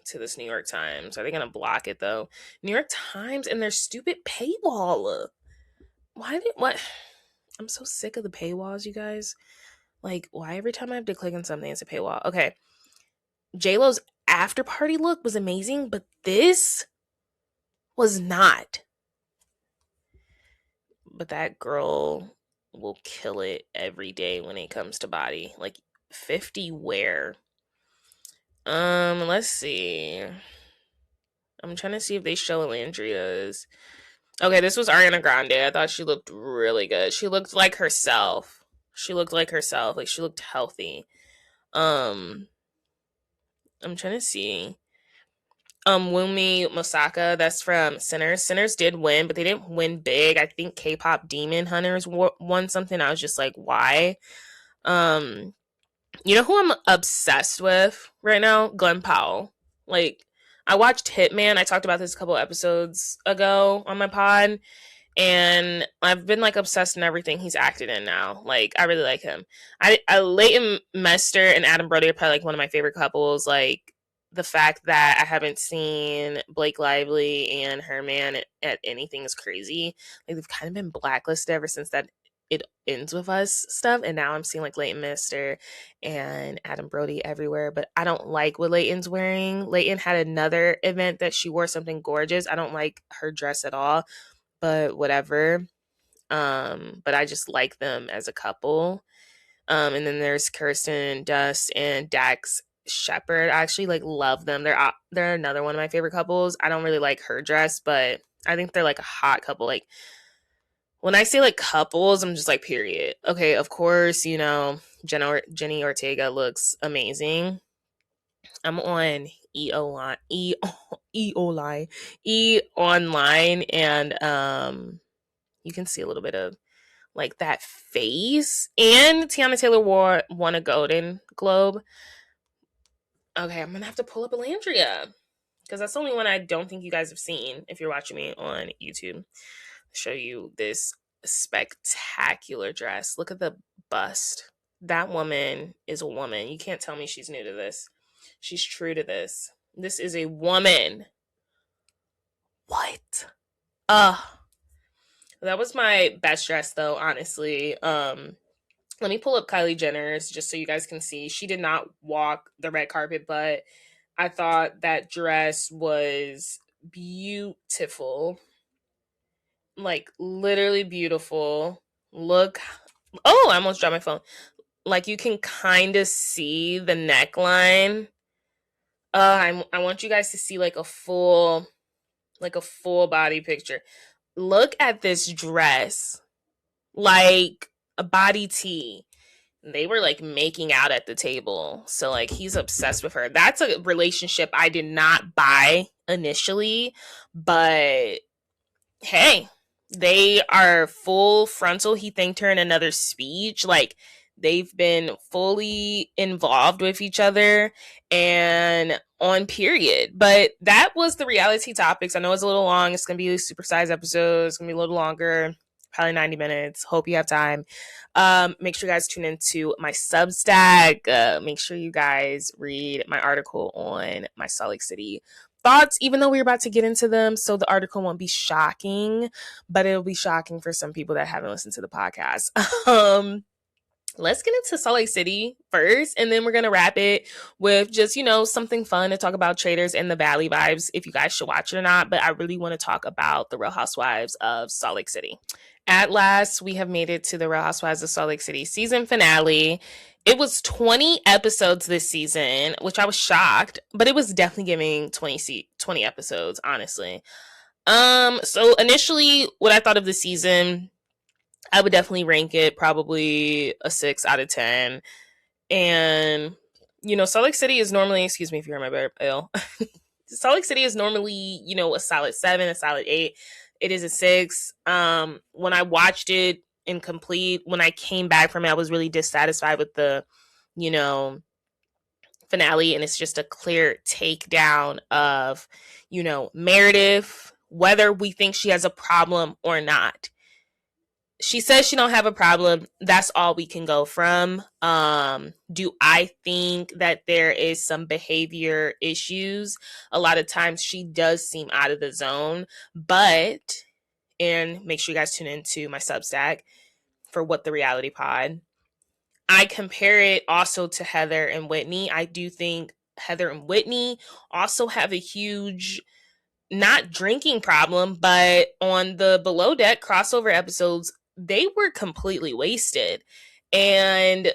to this New York Times. Are they gonna block it though? New York Times and their stupid paywall. What? I'm so sick of the paywalls, you guys. Like, why every time I have to click on something, it's a paywall? Okay. J-Lo's after party look was amazing, but this was not. But that girl will kill it every day when it comes to body. Like, 50 wear. Let's see. I'm trying to see if they show Olandria's. Okay, this was Ariana Grande. I thought she looked really good. She looked like herself. Like she looked healthy. Um I'm trying to see. Wumi Mosaka, that's from Sinners. Sinners did win, but they didn't win big. I think K-pop Demon Hunters won something. I was just like, why? Um, you know who I'm obsessed with right now? Glenn Powell. Like, I watched Hitman. I talked about this a couple episodes ago on my pod, and I've been like obsessed in everything he's acted in now. Like, I really like him. Leighton Mester and Adam Brody are probably like one of my favorite couples. Like, the fact that I haven't seen Blake Lively and her man at anything is crazy. Like, they've kind of been blacklisted ever since that It Ends With Us stuff, and now I'm seeing like Leighton Mester and Adam Brody everywhere. But I don't like what Leighton's wearing. Leighton had another event that she wore something gorgeous. I don't like her dress at all, but whatever. But I just like them as a couple. And then there's Kirsten Dunst and Dax Shepard. I actually like love them. They're another one of my favorite couples. I don't really like her dress, but I think they're like a hot couple. Like, when I say like couples, I'm just like, period. Okay, of course, you know, Jenny Ortega looks amazing. I'm on E online, and you can see a little bit of like that face. And Tiana Taylor won a Golden Globe. Okay, I'm gonna have to pull up Olandria because that's the only one I don't think you guys have seen if you're watching me on YouTube. Show you this spectacular dress. Look at the bust. That woman is a woman. You can't tell me she's new to this. She's true to this. This is a woman. What? That was my best dress though, honestly. Let me pull up Kylie Jenner's just so you guys can see. She did not walk the red carpet, but I thought that dress was beautiful. Like, literally beautiful. Look. Oh, I almost dropped my phone. Like, you can kind of see the neckline. I want you guys to see like a full body picture. Look at this dress. Like a body tee. They were like making out at the table. So like he's obsessed with her. That's a relationship I did not buy initially, but hey, they are full frontal. He thanked her in another speech. Like, they've been fully involved with each other and on period. But that was the reality topics. I know it's a little long. It's going to be a supersized episode. It's going to be a little longer, probably 90 minutes. Hope you have time. Make sure you guys tune into my Substack. Make sure you guys read my article on my Salt Lake City thoughts, even though we're about to get into them. So the article won't be shocking, but it'll be shocking for some people that haven't listened to the podcast. Let's get into Salt Lake City first, and then we're going to wrap it with just, you know, something fun to talk about Traitors and The Valley vibes, if you guys should watch it or not. But I really want to talk about the Real Housewives of Salt Lake City. At last, we have made it to the Real Housewives of Salt Lake City season finale. It was 20 episodes this season, which I was shocked, but it was definitely giving 20 episodes, honestly. So initially, what I thought of the season, I would definitely rank it probably a 6 out of 10. And, you know, Salt Lake City is normally, excuse me if you hear my bill, Salt Lake City is normally, you know, a solid 7, a solid 8. It is a 6. When I watched it incomplete, when I came back from it, I was really dissatisfied with the, you know, finale. And it's just a clear takedown of, you know, Meredith, whether we think she has a problem or not. She says she don't have a problem. That's all we can go from. Do I think that there is some behavior issues? A lot of times she does seem out of the zone, but, and make sure you guys tune into my Substack for What the Reality Pod. I compare it also to Heather and Whitney. I do think Heather and Whitney also have a huge, not drinking problem, but on the Below Deck crossover episodes, they were completely wasted. And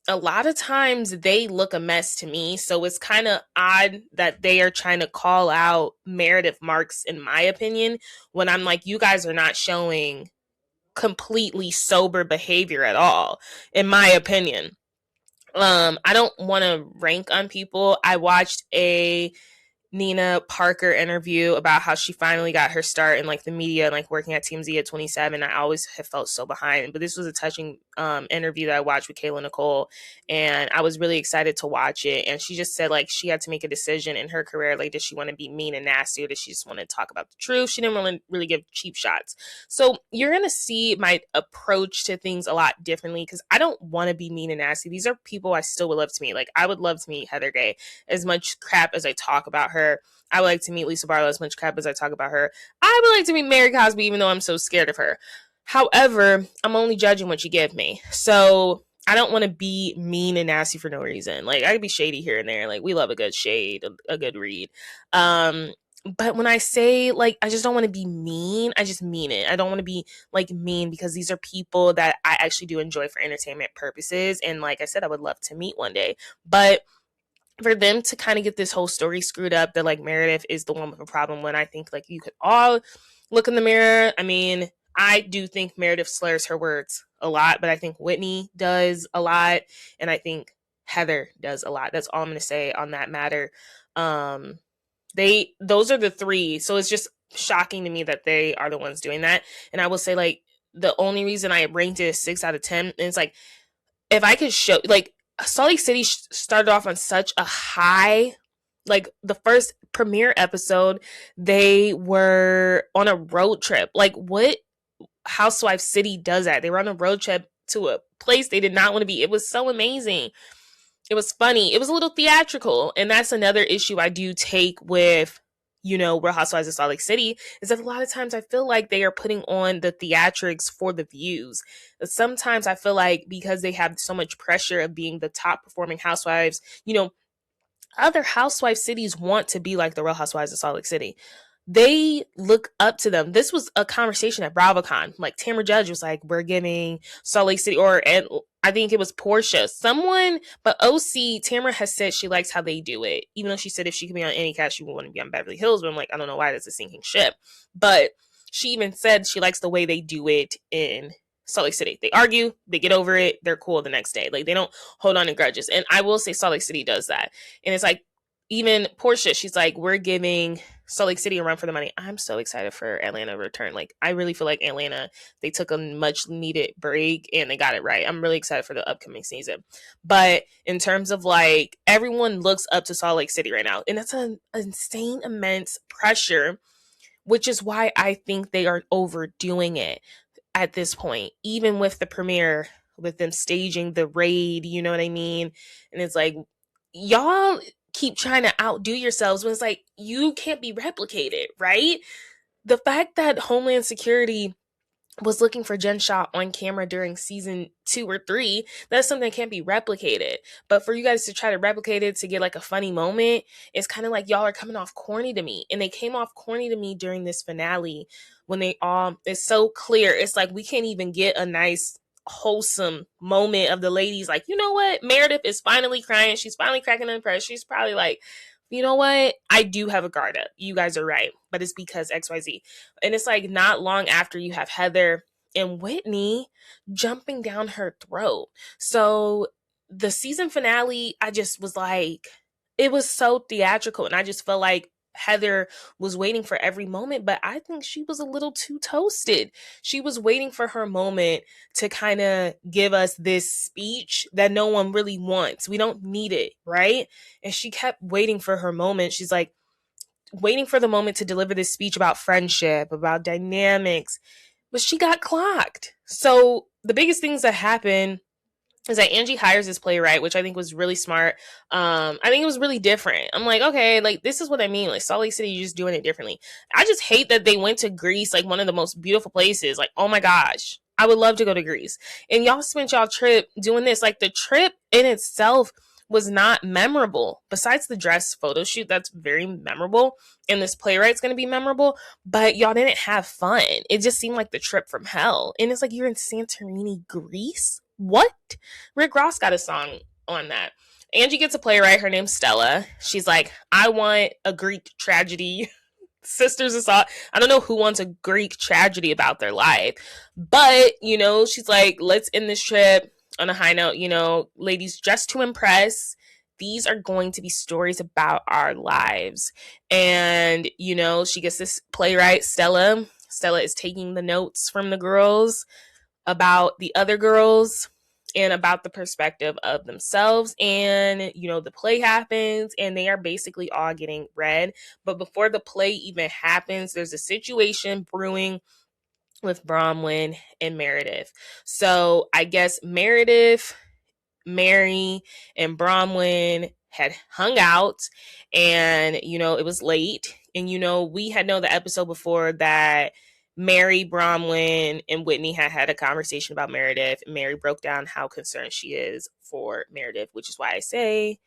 a lot of times they look a mess to me. So it's kind of odd that they are trying to call out Meredith Marks, in my opinion, when I'm like, you guys are not showing completely sober behavior at all, in my opinion. I don't want to rank on people. I watched a Nina Parker interview about how she finally got her start in like the media and like working at TMZ at 27. I always have felt so behind, but this was a touching interview that I watched with Kayla Nicole, and I was really excited to watch it. And she just said like she had to make a decision in her career, like did she want to be mean and nasty, or did she just want to talk about the truth? She didn't really give cheap shots. So you're gonna see my approach to things a lot differently, because I don't want to be mean and nasty. These are people I still would love to meet. Like I would love to meet Heather Gay. As much crap as I talk about her, I would like to meet Lisa Barlow. As much crap as I talk about her, I would like to meet Mary Cosby, even though I'm so scared of her. However, I'm only judging what you give me. So I don't want to be mean and nasty for no reason. Like I could be shady here and there. Like we love a good shade, a good read. But when I say like I just don't want to be mean, I just mean it. I don't want to be like mean, because these are people that I actually do enjoy for entertainment purposes. And like I said, I would love to meet one day. But for them to kind of get this whole story screwed up that like Meredith is the one with a problem, when I think like you could all look in the mirror. I mean, I do think Meredith slurs her words a lot, but I think Whitney does a lot, and I think Heather does a lot. That's all I'm going to say on that matter. Those are the three, so it's just shocking to me that they are the ones doing that. And I will say like the only reason I ranked it a 6 out of 10, and it's like if I could show like Salt Lake City started off on such a high. Like the first premiere episode, they were on a road trip. Like what housewife city does that? They were on a road trip to a place they did not want to be. It was so amazing. It was funny. It was a little theatrical. And that's another issue I do take with, Real Housewives of Salt Lake City, is that a lot of times I feel like they are putting on the theatrics for the views. Sometimes I feel like because they have so much pressure of being the top performing housewives, other housewife cities want to be like the Real Housewives of Salt Lake City. They look up to them. This was a conversation at BravoCon. Like Tamra Judge was like, we're giving Salt Lake City, and I think it was Portia. But OC, Tamra has said she likes how they do it. Even though she said if she could be on any cast, she would want to be on Beverly Hills. But I'm like, I don't know why that's a sinking ship. But she even said she likes the way they do it in Salt Lake City. They argue, they get over it, they're cool the next day. Like they don't hold on to grudges. And I will say Salt Lake City does that. And it's like, even Portia, she's like, we're giving Salt Lake City a run for the money. I'm so excited for Atlanta to return. Like, I really feel like Atlanta, they took a much needed break and they got it right. I'm really excited for the upcoming season. But in terms of like, everyone looks up to Salt Lake City right now. And that's an insane, immense pressure, which is why I think they are overdoing it at this point, even with the premiere, with them staging the raid, you know what I mean? And it's like, y'all keep trying to outdo yourselves when it's like you can't be replicated, right? The fact that Homeland Security was looking for Jen Shah on camera during season 2 or 3, that's something that can't be replicated. But for you guys to try to replicate it to get like a funny moment, it's kind of like y'all are coming off corny to me. And they came off corny to me during this finale when it's so clear. It's like we can't even get a nice wholesome moment of the ladies like, you know what, Meredith is finally crying, she's finally cracking under pressure, she's probably like, you know what, I do have a guard up, you guys are right, but it's because XYZ. And it's like not long after you have Heather and Whitney jumping down her throat. So the season finale, I just was like, it was so theatrical, and I just felt like Heather was waiting for every moment, but I think she was a little too toasted. She was waiting for her moment to kind of give us this speech that no one really wants. We don't need it, right? And she kept waiting for her moment. She's like waiting for the moment to deliver this speech about friendship, about dynamics, but she got clocked. So the biggest things that happened is that Angie hires this playwright, which I think was really smart. I think it was really different. I'm like, okay, like this is what I mean. Like Salt Lake City, you're just doing it differently. I just hate that they went to Greece, like one of the most beautiful places. Like, oh my gosh, I would love to go to Greece. And y'all spent y'all trip doing this. Like the trip in itself was not memorable. Besides the dress photo shoot, that's very memorable. And this playwright's going to be memorable. But y'all didn't have fun. It just seemed like the trip from hell. And it's like, you're in Santorini, Greece? what? Rick Ross got a song on that. Angie gets a playwright. Her name's Stella. She's like, I want a Greek tragedy. Sisters Assault. I don't know who wants a Greek tragedy about their life. But, she's like, let's end this trip on a high note. Ladies, just to impress, these are going to be stories about our lives. And, she gets this playwright, Stella. Stella is taking the notes from the girls about the other girls and about the perspective of themselves. And, the play happens and they are basically all getting read. But before the play even happens, there's a situation brewing with Bronwyn and Meredith. So I guess Meredith, Mary, and Bronwyn had hung out and, it was late. And, we had known the episode before that Mary, Bronwyn, and Whitney had a conversation about Meredith. Mary broke down how concerned she is for Meredith, which is why I say,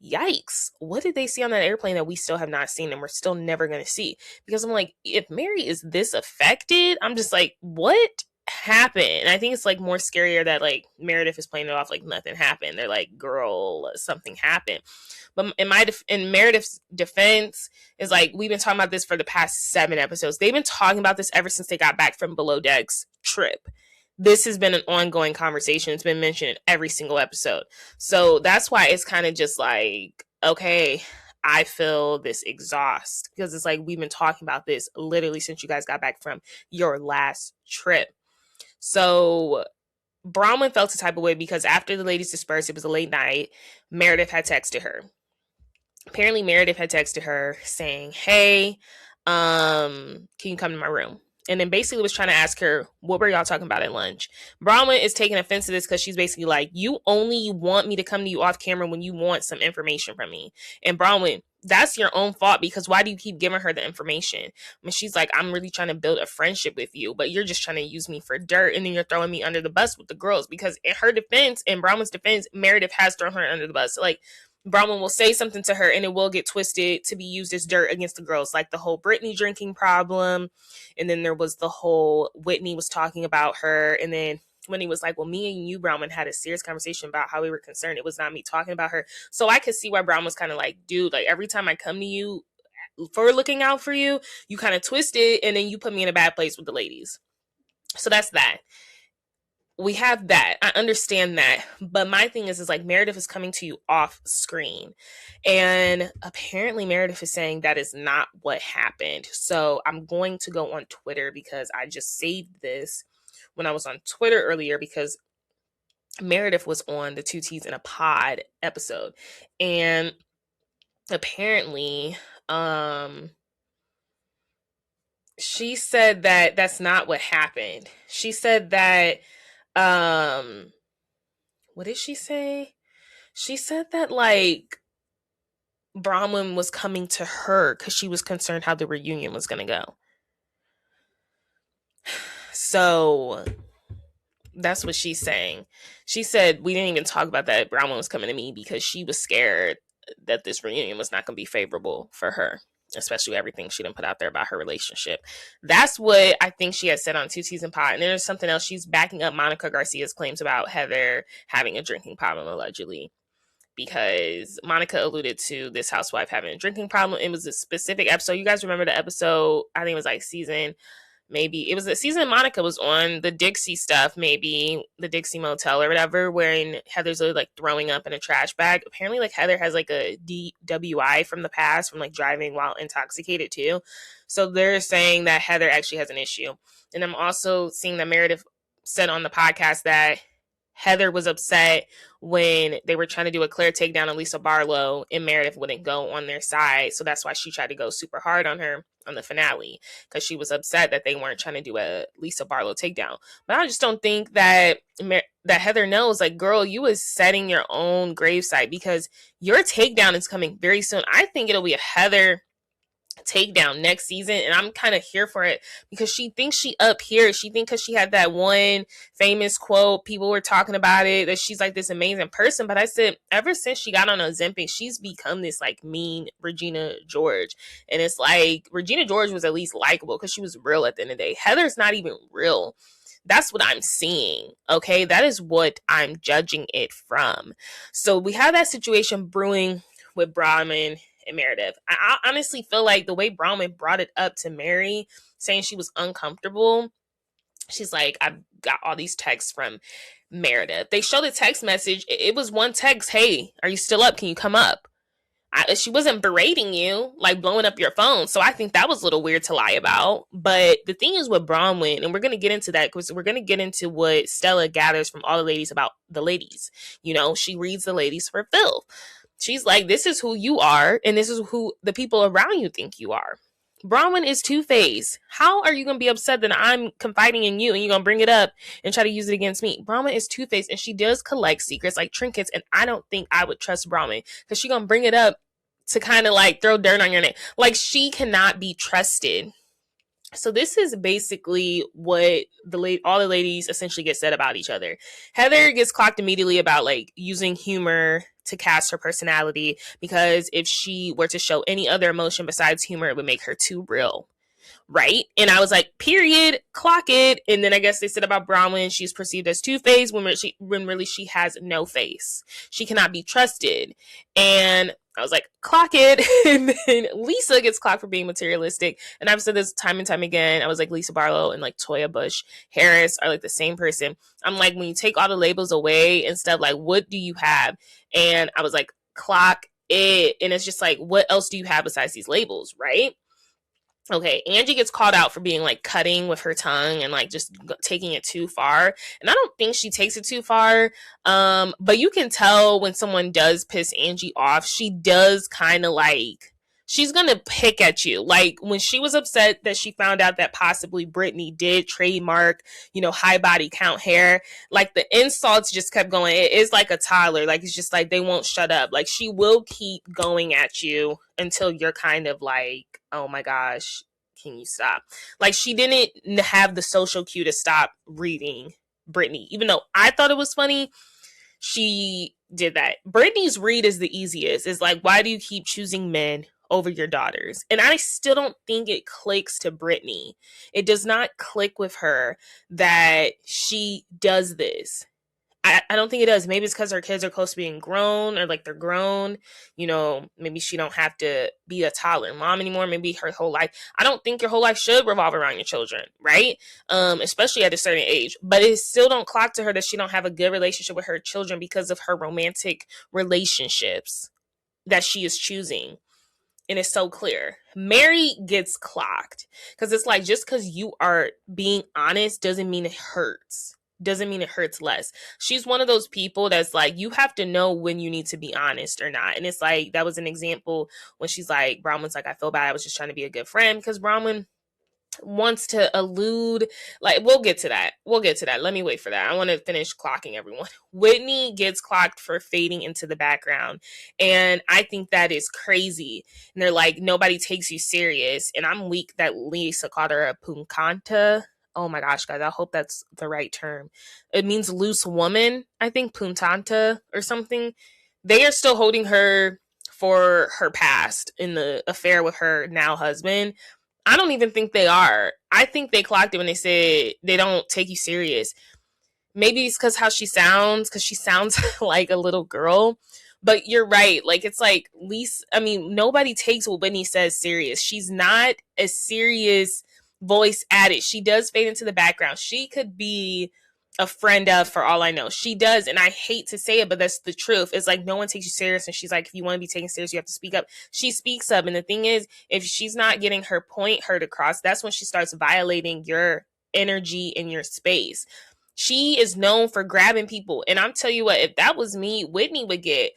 yikes, what did they see on that airplane that we still have not seen and we're still never going to see? Because I'm like, if Mary is this affected, I'm just like, what happened? And I think it's like more scarier that like Meredith is playing it off like nothing happened. They're like, girl, something happened. But in Meredith's defense is like, we've been talking about this for the past 7 episodes. They've been talking about this ever since they got back from Below Deck's trip. This has been an ongoing conversation. It's been mentioned in every single episode. So that's why it's kind of just like, okay, I feel this exhaust. Because it's like, we've been talking about this literally since you guys got back from your last trip. So Bronwyn felt a type of way because after the ladies dispersed, it was a late night. Meredith had texted her. Apparently, Meredith had texted her saying, hey, can you come to my room? And then basically was trying to ask her, what were y'all talking about at lunch? Bronwyn is taking offense to this because she's basically like, you only want me to come to you off camera when you want some information from me. And Bronwyn, that's your own fault because why do you keep giving her the information? I mean, she's like, I'm really trying to build a friendship with you, but you're just trying to use me for dirt. And then you're throwing me under the bus with the girls because in her defense, in Bronwyn's defense, Meredith has thrown her under the bus. Like, Bronwyn will say something to her and it will get twisted to be used as dirt against the girls, like the whole Brittany drinking problem. And then there was the whole Whitney was talking about her. And then Whitney was like, well, me and you, Bronwyn, had a serious conversation about how we were concerned. It was not me talking about her. So I could see why Bronwyn was kind of like, dude, like every time I come to you for looking out for you, you kind of twist it and then you put me in a bad place with the ladies. So that's that. We have that. I understand that. But my thing is like Meredith is coming to you off screen. And apparently Meredith is saying that is not what happened. So I'm going to go on Twitter because I just saved this when I was on Twitter earlier because Meredith was on the Two T's in a Pod episode. And apparently, she said that that's not what happened. She said that what did she say? She said that like Bronwyn was coming to her because she was concerned how the reunion was going to go. So that's what she's saying. She said we didn't even talk about that. Bronwyn was coming to me because she was scared that this reunion was not going to be favorable for her, especially everything she didn't put out there about her relationship. That's what I think she had said on Two T's and Pot. And then there's something else. She's backing up Monica Garcia's claims about Heather having a drinking problem, allegedly. Because Monica alluded to this housewife having a drinking problem. It was a specific episode. You guys remember the episode? I think it was like maybe it was the season Monica was on, the Dixie stuff, maybe the Dixie Motel or whatever, wherein Heather's like throwing up in a trash bag. Apparently like Heather has like a DWI from the past from like driving while intoxicated too. So they're saying that Heather actually has an issue. And I'm also seeing that Meredith said on the podcast that Heather was upset when they were trying to do a Claire takedown on Lisa Barlow and Meredith wouldn't go on their side. So that's why she tried to go super hard on her on the finale because she was upset that they weren't trying to do a Lisa Barlow takedown. But I just don't think that Heather knows, like, girl, you was setting your own gravesite because your takedown is coming very soon. I think it'll be a Heather takedown next season, and I'm kind of here for it because she thinks she up here. She thinks because she had that one famous quote, people were talking about it, that she's like this amazing person. But I said ever since she got on Ozempic, she's become this like mean Regina George. And it's like Regina George was at least likable because she was real at the end of the day. Heather's not even real. That's what I'm seeing. Okay. That is what I'm judging it from. So we have that situation brewing with Brahman and Meredith. I honestly feel like the way Brahman brought it up to Mary, saying she was uncomfortable, she's like, I've got all these texts from Meredith. They showed a text message. It was one text, hey, are you still up? Can you come up? She wasn't berating you, like blowing up your phone. So I think that was a little weird to lie about. But the thing is with Bronwyn, and we're going to get into that because we're going to get into what Stella gathers from all the ladies about the ladies. You know, she reads the ladies for filth. She's like, this is who you are, and this is who the people around you think you are. Bronwyn is two-faced. How are you going to be upset that I'm confiding in you and you're going to bring it up and try to use it against me? Bronwyn is two-faced, and she does collect secrets like trinkets, and I don't think I would trust Bronwyn because she's going to bring it up to kind of like throw dirt on your name. Like, she cannot be trusted. So this is basically what all the ladies essentially get said about each other. Heather gets clocked immediately about like using humor to cast her personality, because if she were to show any other emotion besides humor, it would make her too real. Right? And I was like, period, clock it. And then I guess they said about Bronwyn, she's perceived as two-faced when really she has no face. She cannot be trusted. And I was like, clock it. And then Lisa gets clocked for being materialistic. And I've said this time and time again. I was like, Lisa Barlow and like Toya Bush Harris are like the same person. I'm like, when you take all the labels away and stuff, like, what do you have? And I was like, clock it. And it's just like, what else do you have besides these labels, right? Okay, Angie gets called out for being like cutting with her tongue and like just taking it too far. And I don't think she takes it too far. But you can tell when someone does piss Angie off, she does kind of like, she's going to pick at you. Like when she was upset that she found out that possibly Brittany did trademark, high body count hair, like the insults just kept going. It is like a toddler. Like, it's just like, they won't shut up. Like, she will keep going at you until you're kind of like, oh my gosh, can you stop? Like, she didn't have the social cue to stop reading Brittany. Even though I thought it was funny, she did that. Brittany's read is the easiest. It's like, why do you keep choosing men over your daughters? And I still don't think it clicks to Brittany. It does not click with her that she does this. I don't think it does. Maybe it's because her kids are close to being grown, or like they're grown. Maybe she don't have to be a toddler mom anymore. Maybe her whole life. I don't think your whole life should revolve around your children, right? Especially at a certain age. But it still don't clock to her that she don't have a good relationship with her children because of her romantic relationships that she is choosing. And it's so clear. Mary gets clocked because it's like, just because you are being honest doesn't mean it hurts. Doesn't mean it hurts less. She's one of those people that's like, you have to know when you need to be honest or not. And it's like, that was an example when she's like, Bronwyn's like, I feel bad, I was just trying to be a good friend, because Bronwyn wants to allude, like, we'll get to that. Let me wait for that. I want to finish clocking everyone. Whitney gets clocked for fading into the background, and I think that is crazy. And they're like, nobody takes you serious. And I'm weak that Lisa called her a puncanta. Oh my gosh, guys, I hope that's the right term. It means loose woman, I think, puntanta or something. They are still holding her for her past in the affair with her now husband. I don't even think they are. I think they clocked it when they said they don't take you serious. Maybe it's because she sounds like a little girl. But you're right. Like, it's like, nobody takes what Whitney says serious. She's not a serious voice at it. She does fade into the background. She could be a friend of, for all I know. She does, and I hate to say it, but that's the truth. It's like, no one takes you serious, and she's like, if you want to be taken serious, you have to speak up. She speaks up, and the thing is, if she's not getting her point heard across, that's when she starts violating your energy in your space. She is known for grabbing people, and I'm tell you what, if that was me, Whitney would get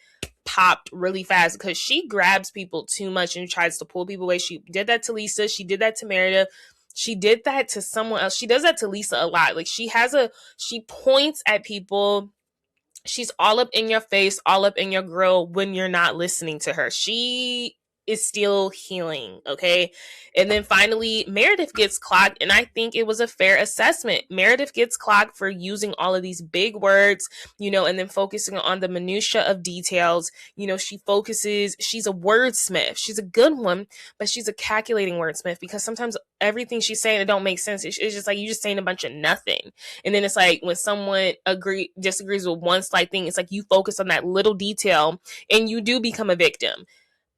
popped really fast because she grabs people too much and tries to pull people away. She did that to Lisa. She did that to Meredith. She did that to someone else. She does that to Lisa a lot. Like, she points at people. She's all up in your face, all up in your grill when you're not listening to her. She is still healing, okay? And then finally, Meredith gets clocked, and I think it was a fair assessment. Meredith gets clocked for using all of these big words, and then focusing on the minutia of details. She's a wordsmith. She's a good one, but she's a calculating wordsmith, because sometimes everything she's saying, it don't make sense. It's just like you just saying a bunch of nothing. And then it's like when someone disagrees with one slight thing, it's like you focus on that little detail and you do become a victim.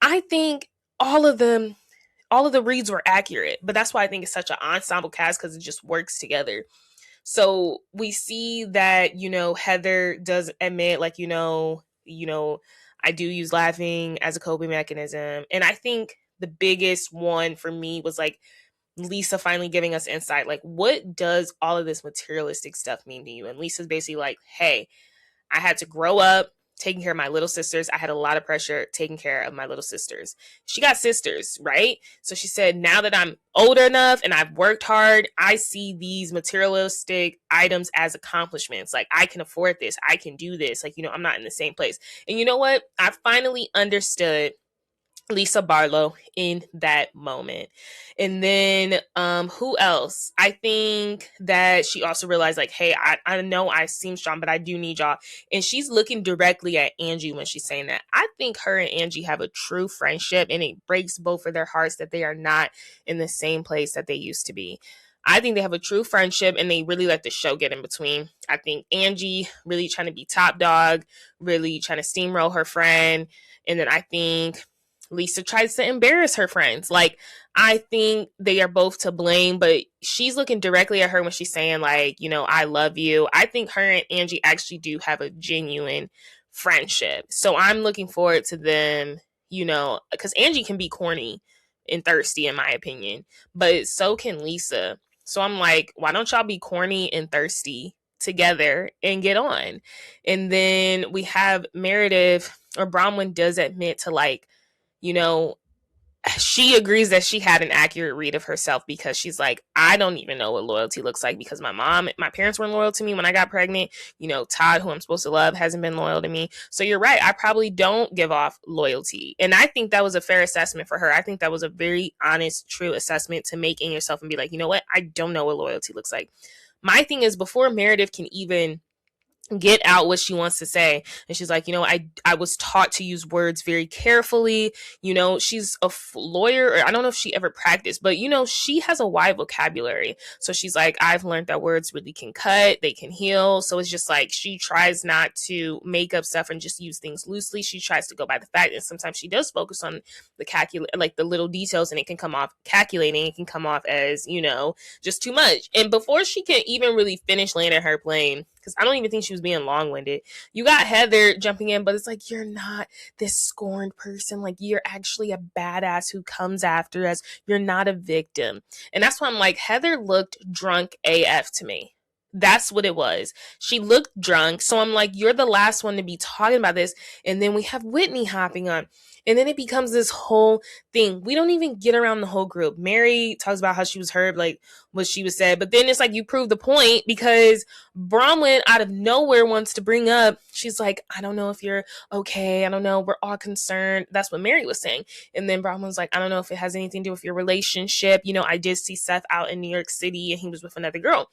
I think all of the reads were accurate, but that's why I think it's such an ensemble cast, because it just works together. So we see that, Heather does admit, like, I do use laughing as a coping mechanism. And I think the biggest one for me was like Lisa finally giving us insight. Like, what does all of this materialistic stuff mean to you? And Lisa's basically like, hey, I had to grow up taking care of my little sisters. I had a lot of pressure taking care of my little sisters. She got sisters, right? So she said, now that I'm older enough and I've worked hard, I see these materialistic items as accomplishments. Like, I can afford this. I can do this. Like, I'm not in the same place. And you know what? I finally understood Lisa Barlow in that moment. And then who else? I think that she also realized, like, hey, I know I seem strong, but I do need y'all. And she's looking directly at Angie when she's saying that. I think her and Angie have a true friendship, and it breaks both of their hearts that they are not in the same place that they used to be. I think they have a true friendship, and they really let the show get in between. I think Angie really trying to be top dog, really trying to steamroll her friend. And then I think Lisa tries to embarrass her friends. Like, I think they are both to blame, but she's looking directly at her when she's saying, like, I love you. I think her and Angie actually do have a genuine friendship. So I'm looking forward to them, because Angie can be corny and thirsty, in my opinion, but so can Lisa. So I'm like, why don't y'all be corny and thirsty together and get on? And then we have Meredith, or Bronwyn does admit to, like, she agrees that she had an accurate read of herself, because she's like, I don't even know what loyalty looks like, because my parents weren't loyal to me when I got pregnant. Todd, who I'm supposed to love, hasn't been loyal to me. So you're right. I probably don't give off loyalty. And I think that was a fair assessment for her. I think that was a very honest, true assessment to make in yourself and be like, you know what? I don't know what loyalty looks like. My thing is, before Meredith can even get out what she wants to say, and she's like, I was taught to use words very carefully. She's a lawyer, or I don't know if she ever practiced, but she has a wide vocabulary. So she's like, I've learned that words really can cut, they can heal. So it's just like, she tries not to make up stuff and just use things loosely. She tries to go by the fact, and sometimes she does focus on the the little details, and it can come off calculating. It can come off as just too much. And before she can even really finish landing her plane, because I don't even think she was being long-winded, you got Heather jumping in, but it's like, you're not this scorned person. Like, you're actually a badass who comes after us. You're not a victim. And that's why I'm like, Heather looked drunk AF to me. That's what it was. She looked drunk. So I'm like, you're the last one to be talking about this. And then we have Whitney hopping on. And then it becomes this whole thing. We don't even get around the whole group. Mary talks about how she was heard, like what she was said. But then it's like, you prove the point, because Bronwyn out of nowhere wants to bring up, she's like, I don't know if you're okay. I don't know. We're all concerned. That's what Mary was saying. And then Bronwyn's like, I don't know if it has anything to do with your relationship. I did see Seth out in New York City, and he was with another girl.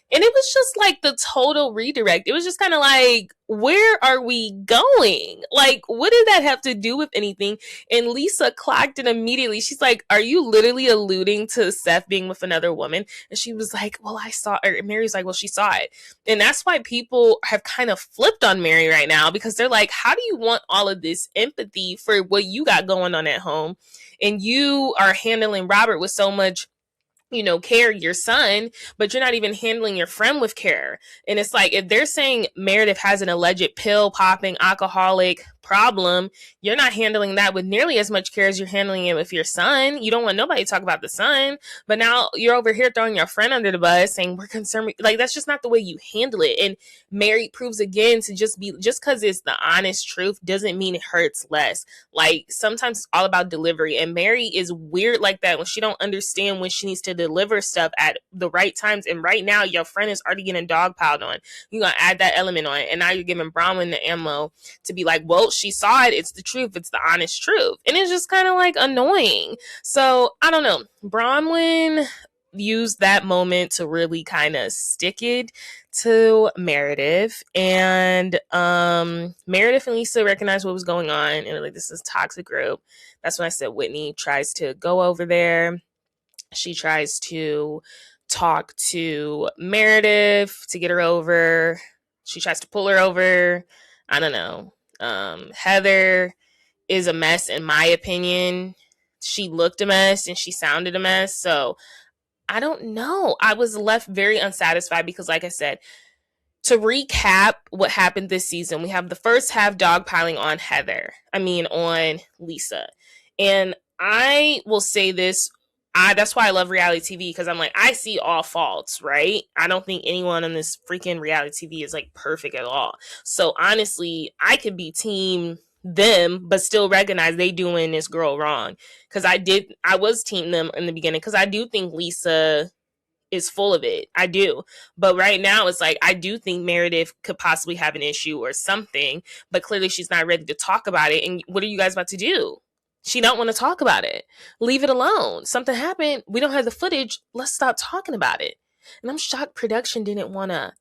And it was just like the total redirect. It was just kind of like, where are we going? Like, what did that have to do with anything? And Lisa clocked it immediately. She's like, are you literally alluding to Seth being with another woman? And she was like, well, I saw, or Mary's like, well, she saw it. And that's why people have kind of flipped on Mary right now, because they're like, how do you want all of this empathy for what you got going on at home? And you are handling Robert with so much care, your son, but you're not even handling your friend with care. And it's like, if they're saying Meredith has an alleged pill popping alcoholic problem, you're not handling that with nearly as much care as you're handling it with your son. You don't want nobody to talk about the son, but now you're over here throwing your friend under the bus, saying we're concerned. Like, that's just not the way you handle it. And Mary proves again to just because it's the honest truth doesn't mean it hurts less. Like, sometimes it's all about delivery, and Mary is weird like that when she don't understand when she needs to deliver stuff at the right times. And right now your friend is already getting dogpiled on. You're gonna add that element on it, and now you're giving Bronwyn the ammo to be like, well, she saw it. It's the truth. It's the honest truth. And it's just kind of like annoying. So I don't know. Bronwyn used that moment to really kind of stick it to Meredith. And Meredith and Lisa recognized what was going on. And were like, this is a toxic group. That's when I said Whitney tries to go over there. She tries to talk to Meredith to get her over. She tries to pull her over. I don't know. Heather is a mess, in my opinion. She looked a mess and she sounded a mess. So I don't know. I was left very unsatisfied because, like I said, to recap what happened this season, we have the first half dogpiling on on Lisa. And I will say this, that's why I love reality TV, because I'm like, I see all faults, right? I don't think anyone on this freaking reality TV is like perfect at all. So honestly, I could be team them, but still recognize they doing this girl wrong. Because I was team them in the beginning, because I do think Lisa is full of it. I do. But right now it's like, I do think Meredith could possibly have an issue or something, but clearly she's not ready to talk about it. And what are you guys about to do? She don't want to talk about it. Leave it alone. Something happened. We don't have the footage. Let's stop talking about it. And I'm shocked production didn't want to,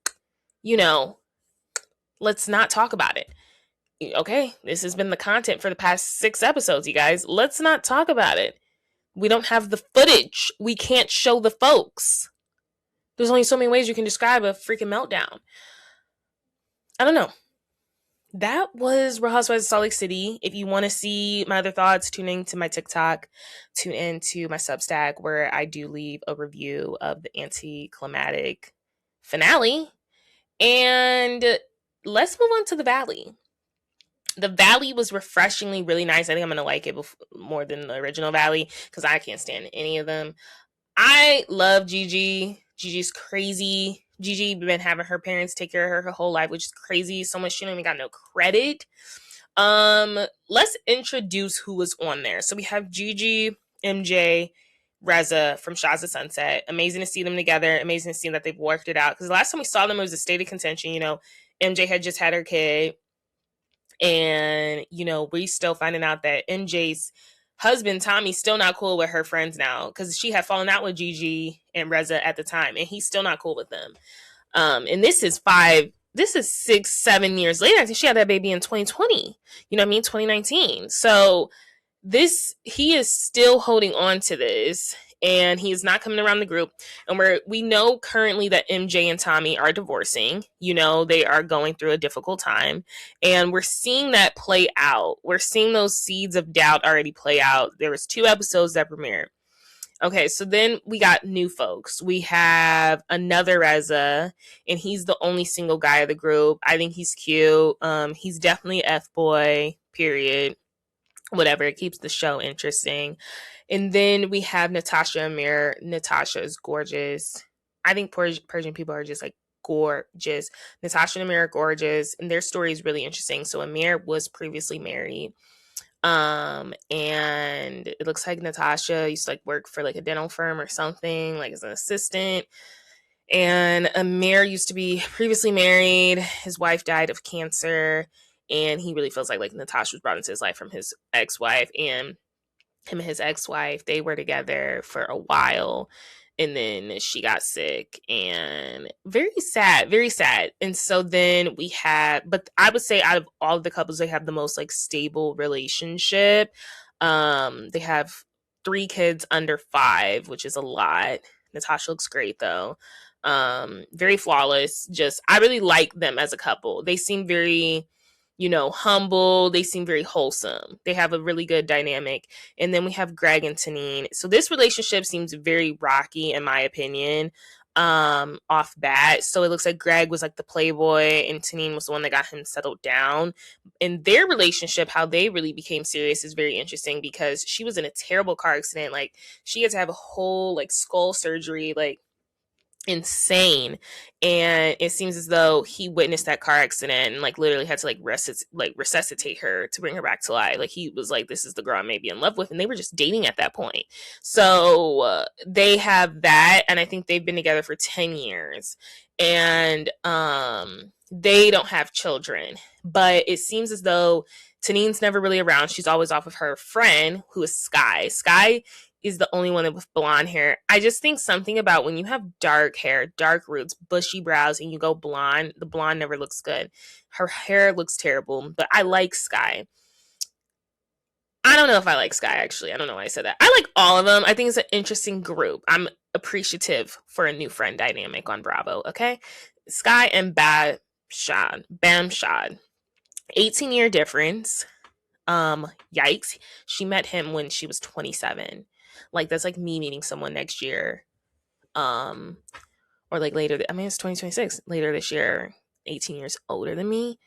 let's not talk about it. Okay, this has been the content for the past 6 episodes, you guys. Let's not talk about it. We don't have the footage. We can't show the folks. There's only so many ways you can describe a freaking meltdown. I don't know. That was Real Housewives of Salt Lake City. If you want to see my other thoughts, tune into my TikTok, tune into my Substack, where I do leave a review of the anticlimactic finale. And let's move on to The Valley. The Valley was refreshingly really nice. I think I'm going to like it more than the original Valley, because I can't stand any of them. I love Gigi. Gigi's crazy. Gigi been having her parents take care of her whole life, which is crazy. So much she don't even got no credit. Let's introduce who was on there. So we have Gigi, MJ, Reza from Shahs of Sunset. Amazing to see them together. Amazing to see that they've worked it out. Because the last time we saw them, it was a state of contention. MJ had just had her kid. And, we still finding out that MJ's husband, Tommy's still not cool with her friends now, because she had fallen out with Gigi and Reza at the time, and he's still not cool with them. And this is 6, 7 years later. I think she had that baby in 2020, 2019. So he is still holding on to this, and he is not coming around the group. And we know currently that MJ and Tommy are divorcing. They are going through a difficult time, and we're seeing that play out. We're seeing those seeds of doubt already play out. There was 2 episodes that premiered. Okay, so then we got new folks. We have another Reza, and he's the only single guy of the group. I think he's cute. He's definitely F-boy, period. Whatever, it keeps the show interesting. And then we have Natasha Amir. Natasha is gorgeous. I think Persian people are just like gorgeous. Natasha and Amir are gorgeous, and their story is really interesting. So Amir was previously married. And it looks like Natasha used to work for a dental firm or something, as an assistant. And Amir used to be previously married. His wife died of cancer, and he really feels like Natasha was brought into his life from his ex-wife. And him and his ex-wife, they were together for a while, and then she got sick, and very sad, very sad. And so then but I would say out of all of the couples, they have the most stable relationship. They have 3 kids under 5, which is a lot. Natasha looks great though. Very flawless. I really like them as a couple. They seem very humble. They seem very wholesome. They have a really good dynamic. And then we have Greg and Tanine. So this relationship seems very rocky, in my opinion, off bat. So it looks like Greg was the playboy, and Tanine was the one that got him settled down. And their relationship, how they really became serious, is very interesting, because she was in a terrible car accident. She had to have a whole skull surgery. insane. And it seems as though he witnessed that car accident and like literally had to like resuscitate her to bring her back to life. Like he was like, this is the girl I may be in love with, and they were just dating at that point. So they have that, and I think they've been together for 10 years, and they don't have children. But it seems as though Tanine's never really around. She's always off of her friend, who is Sky is the only one with blonde hair. I just think something about when you have dark hair, dark roots, bushy brows, and you go blonde, the blonde never looks good. Her hair looks terrible, but I like Sky. I don't know if I like Sky, actually. I don't know why I said that. I like all of them. I think it's an interesting group. I'm appreciative for a new friend dynamic on Bravo, okay? Sky and Bamshad. 18-year difference. Yikes. She met him when she was 27. Like, that's like me meeting someone next year. Or like later, I mean, it's 2026, later this year, 18 years older than me.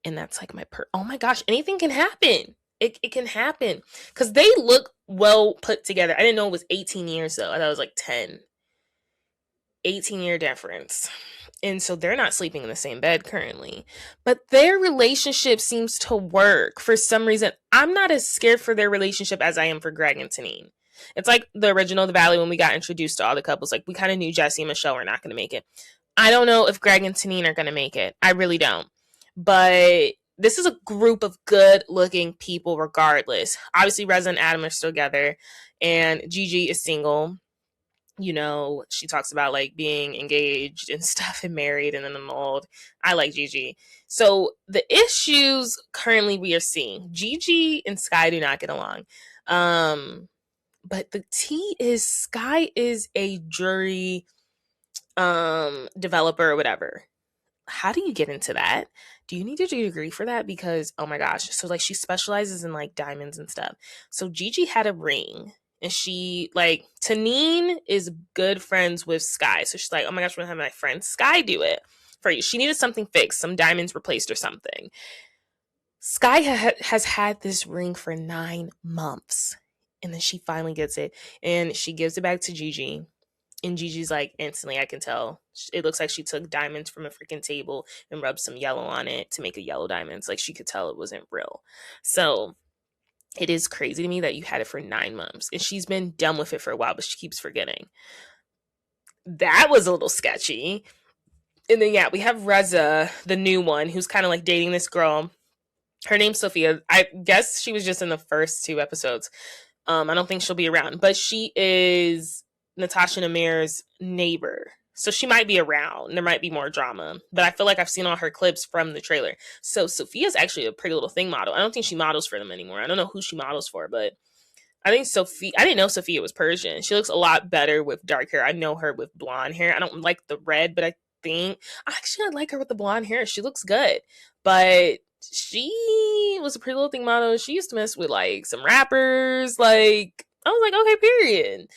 And that's like oh my gosh, anything can happen. It can happen. Because they look well put together. I didn't know it was 18 years though. I thought it was like 10. 18-year difference. And so they're not sleeping in the same bed currently. But their relationship seems to work for some reason. I'm not as scared for their relationship as I am for Greg and Tanine. It's like the original The Valley when we got introduced to all the couples. Like, we kind of knew Jesse and Michelle were not going to make it. I don't know if Greg and Tanine are going to make it. I really don't. But this is a group of good-looking people regardless. Obviously, Reza and Adam are still together. And Gigi is single. You know, she talks about like being engaged and stuff and married and then I'm old. I like Gigi. So the issues currently we are seeing, Gigi and Sky do not get along. But the tea is Sky is a jury developer or whatever. How do you get into that? Do you need a degree for that? Because, oh my gosh. So like she specializes in like diamonds and stuff. So Gigi had a ring. And she, like, Tanine is good friends with Sky. So she's like, oh my gosh, I'm going to have my friend Sky do it for you. She needed something fixed, some diamonds replaced or something. Sky has had this ring for 9 months. And then she finally gets it. And she gives it back to Gigi. And Gigi's like, instantly, I can tell. It looks like she took diamonds from a freaking table and rubbed some yellow on it to make a yellow diamonds. Like, she could tell it wasn't real. So it is crazy to me that you had it for 9 months. And she's been done with it for a while, but she keeps forgetting. That was a little sketchy. And then, yeah, we have Reza, the new one, who's kind of like dating this girl. Her name's Sophia. I guess she was just in the first 2 episodes. I don't think she'll be around. But she is Natasha and Amir's neighbor. So she might be around. There might be more drama. But I feel like I've seen all her clips from the trailer. So Sophia's actually a Pretty Little Thing model. I don't think she models for them anymore. I don't know who she models for, but I think I didn't know Sophia was Persian. She looks a lot better with dark hair. I know her with blonde hair. I don't like the red, but I like her with the blonde hair. She looks good. But she was a Pretty Little Thing model. She used to mess with like some rappers. Like, I was like, okay, period.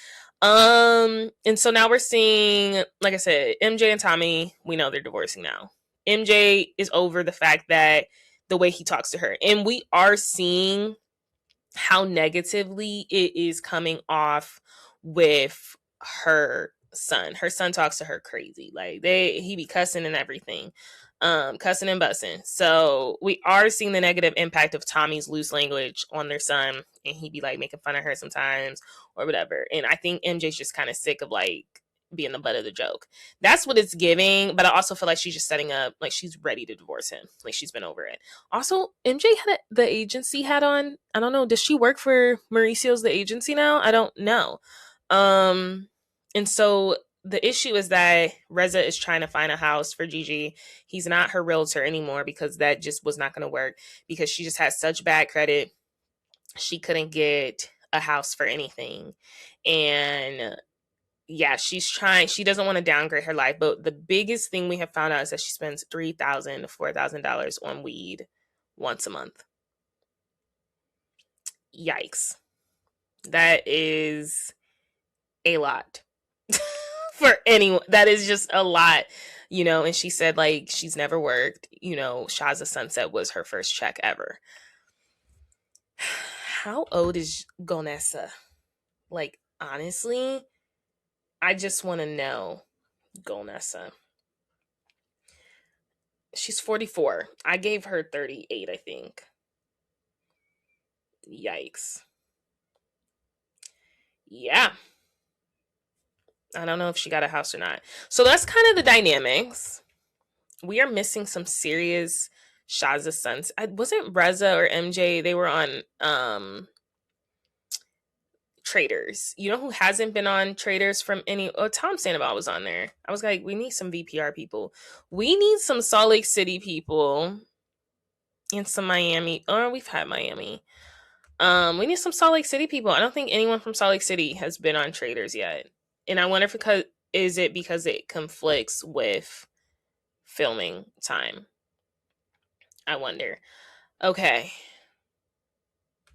And so now we're seeing, like I said, MJ and Tommy, we know they're divorcing now. MJ is over the fact that the way he talks to her. And we are seeing how negatively it is coming off with her son. Her son talks to her crazy. Like he be cussing and everything. Cussing and bussing. So we are seeing the negative impact of Tommy's loose language on their son, and he be like making fun of her sometimes or whatever. And I think MJ's just kind of sick of like being the butt of the joke. That's what it's giving, but I also feel like she's just setting up, like she's ready to divorce him. Like she's been over it. Also, MJ had the agency hat on. I don't know. Does she work for Mauricio's the agency now? I don't know. And so the issue is that Reza is trying to find a house for Gigi. He's not her realtor anymore because that just was not going to work because she just had such bad credit. She couldn't get a house for anything. And yeah, she doesn't want to downgrade her life. But the biggest thing we have found out is that she spends $3,000 to $4,000 on weed once a month. Yikes. That is a lot. For anyone, that is just a lot, you know. And she said like she's never worked, you know. Shaza Sunset was her first check ever. How old is Gonessa? Like, honestly, I just want to know. Go Nessa. She's 44. I gave her 38, I think. Yikes. Yeah. I don't know if she got a house or not. So that's kind of the dynamics. We are missing some serious Shaza sons. Wasn't Reza or MJ? They were on Traitors. You know who hasn't been on Traitors from any? Oh, Tom Sandoval was on there. I was like, we need some VPR people. We need some Salt Lake City people and some Miami. Oh, we've had Miami. We need some Salt Lake City people. I don't think anyone from Salt Lake City has been on Traitors yet. And I wonder if is it because it conflicts with filming time? I wonder. Okay.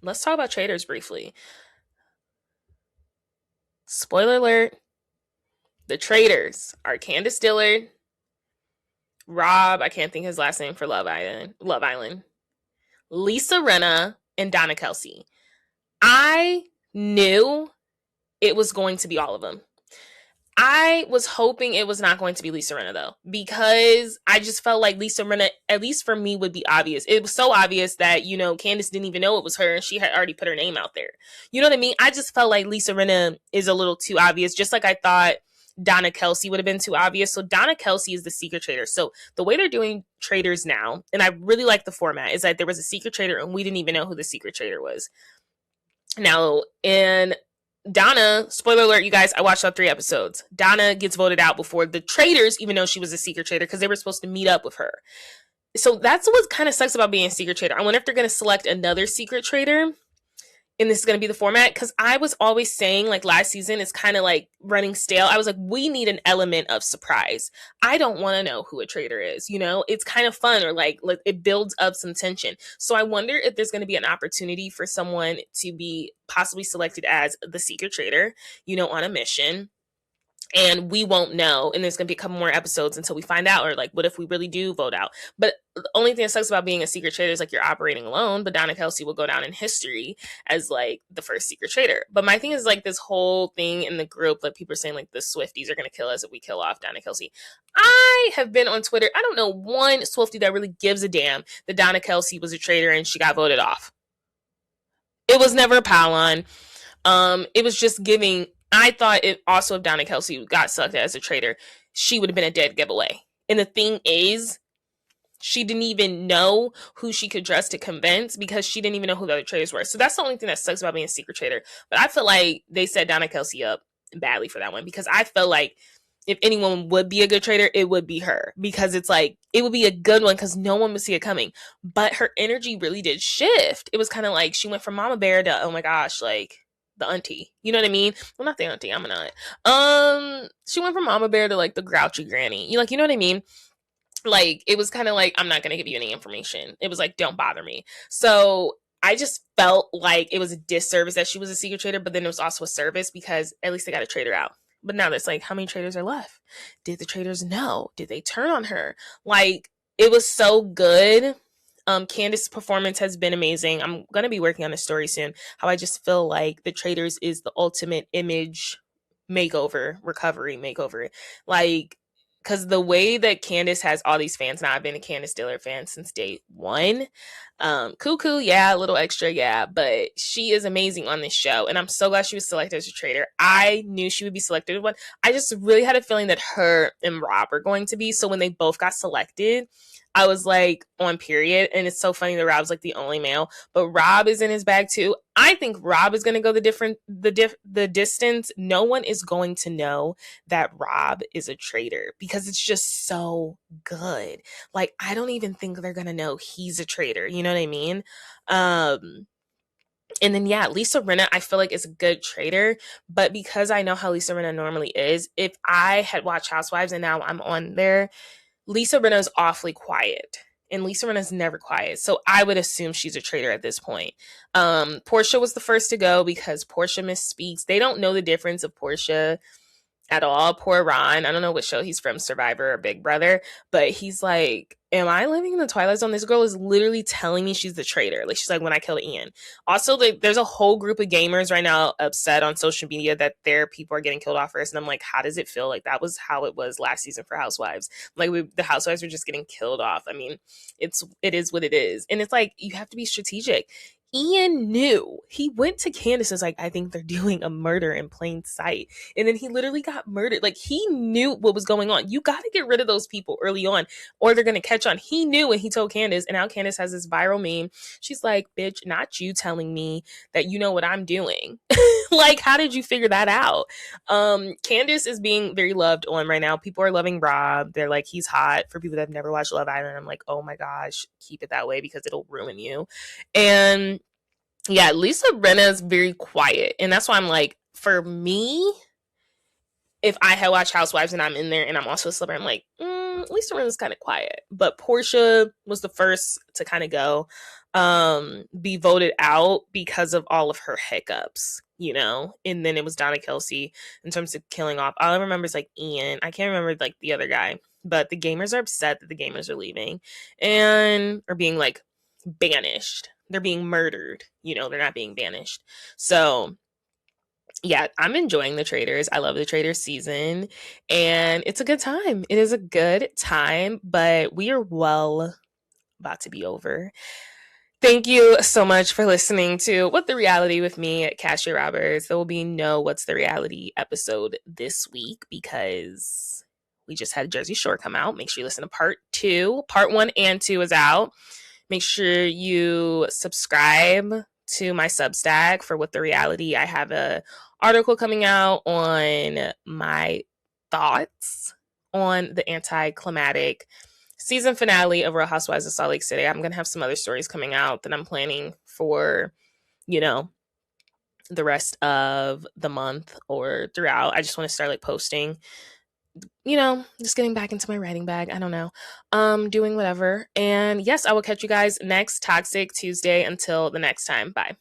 Let's talk about Traitors briefly. Spoiler alert. The Traitors are Candace Dillard, Rob, I can't think his last name for Love Island, Lisa Rinna, and Donna Kelsey. I knew it was going to be all of them. I was hoping it was not going to be Lisa Rinna, though, because I just felt like Lisa Rinna, at least for me, would be obvious. It was so obvious that, you know, Candace didn't even know it was her, and she had already put her name out there. You know what I mean? I just felt like Lisa Rinna is a little too obvious, just like I thought Donna Kelsey would have been too obvious. So Donna Kelsey is the secret traitor. So the way they're doing Traitors now, and I really like the format, is that there was a secret traitor, and we didn't even know who the secret traitor was. Now, in Donna, spoiler alert, you guys, I watched all 3 episodes. Donna gets voted out before the Traitors even know she was a secret traitor because they were supposed to meet up with her. So that's what kind of sucks about being a secret traitor. I wonder if they're going to select another secret traitor and this is going to be the format, because I was always saying, like, last season is kind of like running stale. I was like, we need an element of surprise. I don't want to know who a traitor is, you know? It's kind of fun, or like it builds up some tension. So I wonder if there's going to be an opportunity for someone to be possibly selected as the secret traitor, you know, on a mission. And we won't know, and there's going to be a couple more episodes until we find out, or like, what if we really do vote out? But the only thing that sucks about being a secret traitor is like you're operating alone, but Donna Kelsey will go down in history as like the first secret traitor. But my thing is like this whole thing in the group, like people are saying like the Swifties are going to kill us if we kill off Donna Kelsey. I have been on Twitter. I don't know one Swiftie that really gives a damn that Donna Kelsey was a traitor and she got voted off. It was never a pylon. It was just giving. I thought it also, if Donna Kelsey got selected as a traitor, she would have been a dead giveaway. And the thing is, she didn't even know who she could dress to convince because she didn't even know who the other traitors were. So that's the only thing that sucks about being a secret traitor. But I feel like they set Donna Kelsey up badly for that one, because I felt like if anyone would be a good traitor, it would be her, because it's like, it would be a good one because no one would see it coming. But her energy really did shift. It was kind of like she went from Mama Bear to, oh my gosh, like, the auntie, you know what I mean? Well, not the auntie, I'm an aunt. She went from Mama Bear to like the grouchy granny. You know what I mean? Like, it was kind of like, I'm not gonna give you any information. It was like, don't bother me. So I just felt like it was a disservice that she was a secret traitor, but then it was also a service because at least they got a traitor out. But now there's like, how many traitors are left? Did the traitors know? Did they turn on her? Like, it was so good. Candace's performance has been amazing. I'm going to be working on a story soon. How I just feel like the Traitors is the ultimate image makeover, recovery makeover. Like, because the way that Candace has all these fans now, I've been a Candace Dillard fan since day one. Cuckoo, yeah, a little extra, yeah, but she is amazing on this show, and I'm so glad she was selected as a traitor. I knew she would be selected as one. I just really had a feeling that her and Rob are going to be, so when they both got selected, I was like, on period. And it's so funny that Rob's like the only male, but Rob is in his bag too. I think Rob is going to go the distance. No one is going to know that Rob is a traitor because it's just so good. Like, I don't even think they're going to know he's a traitor. You know what I mean? And then, yeah, Lisa Rinna, I feel like is a good traitor, but because I know how Lisa Rinna normally is, if I had watched Housewives and now I'm on there, Lisa Rinna is awfully quiet, and Lisa Rinna is never quiet. So I would assume she's a traitor at this point. Portia was the first to go because Portia misspeaks. They don't know the difference of Portia at all. Poor Ron. I don't know what show he's from, Survivor or Big Brother, but he's like, am I living in the Twilight Zone? This girl is literally telling me she's the traitor. Like, she's like, when I killed Ian. Also, like, there's a whole group of gamers right now upset on social media that their people are getting killed off first. And I'm like, how does it feel? Like, that was how it was last season for Housewives. Like, the Housewives were just getting killed off. I mean, it is what it is. And it's like, you have to be strategic. Ian knew. He went to Candace and was like, I think they're doing a murder in plain sight. And then he literally got murdered. Like, he knew what was going on. You got to get rid of those people early on or they're going to catch on. He knew when he told Candace, and now Candace has this viral meme. She's like, bitch, not you telling me that you know what I'm doing. Like, how did you figure that out? Candace is being very loved on right now. People are loving Rob. They're like, he's hot. For people that have never watched Love Island, I'm like, oh my gosh, keep it that way because it'll ruin you. And yeah, Lisa Rinna is very quiet. And that's why I'm like, for me, if I had watched Housewives and I'm in there and I'm also a celebrity, I'm like, Lisa Rinna's kind of quiet. But Portia was the first to kind of go, be voted out because of all of her hiccups, you know? And then it was Donna Kelsey in terms of killing off. All I remember is like Ian. I can't remember like the other guy. But the gamers are upset that the gamers are leaving and are being like banished. They're being murdered, you know, they're not being banished. So yeah, I'm enjoying the Traitors. I love the Traitors season and it's a good time. It is a good time, but we are well about to be over. Thank you so much for listening to What the Reality with me, Cassia Roberts. There will be no What's the Reality episode this week because we just had Jersey Shore come out. Make sure you listen to part 2. Part 1 and 2 is out. Make sure you subscribe to my Substack for What the Reality. I have an article coming out on my thoughts on the anticlimactic season finale of Real Housewives of Salt Lake City. I'm going to have some other stories coming out that I'm planning for, you know, the rest of the month or throughout. I just want to start like posting, you know, just getting back into my writing bag. I don't know. Doing whatever. And yes, I will catch you guys next Toxic Tuesday. Until the next time. Bye.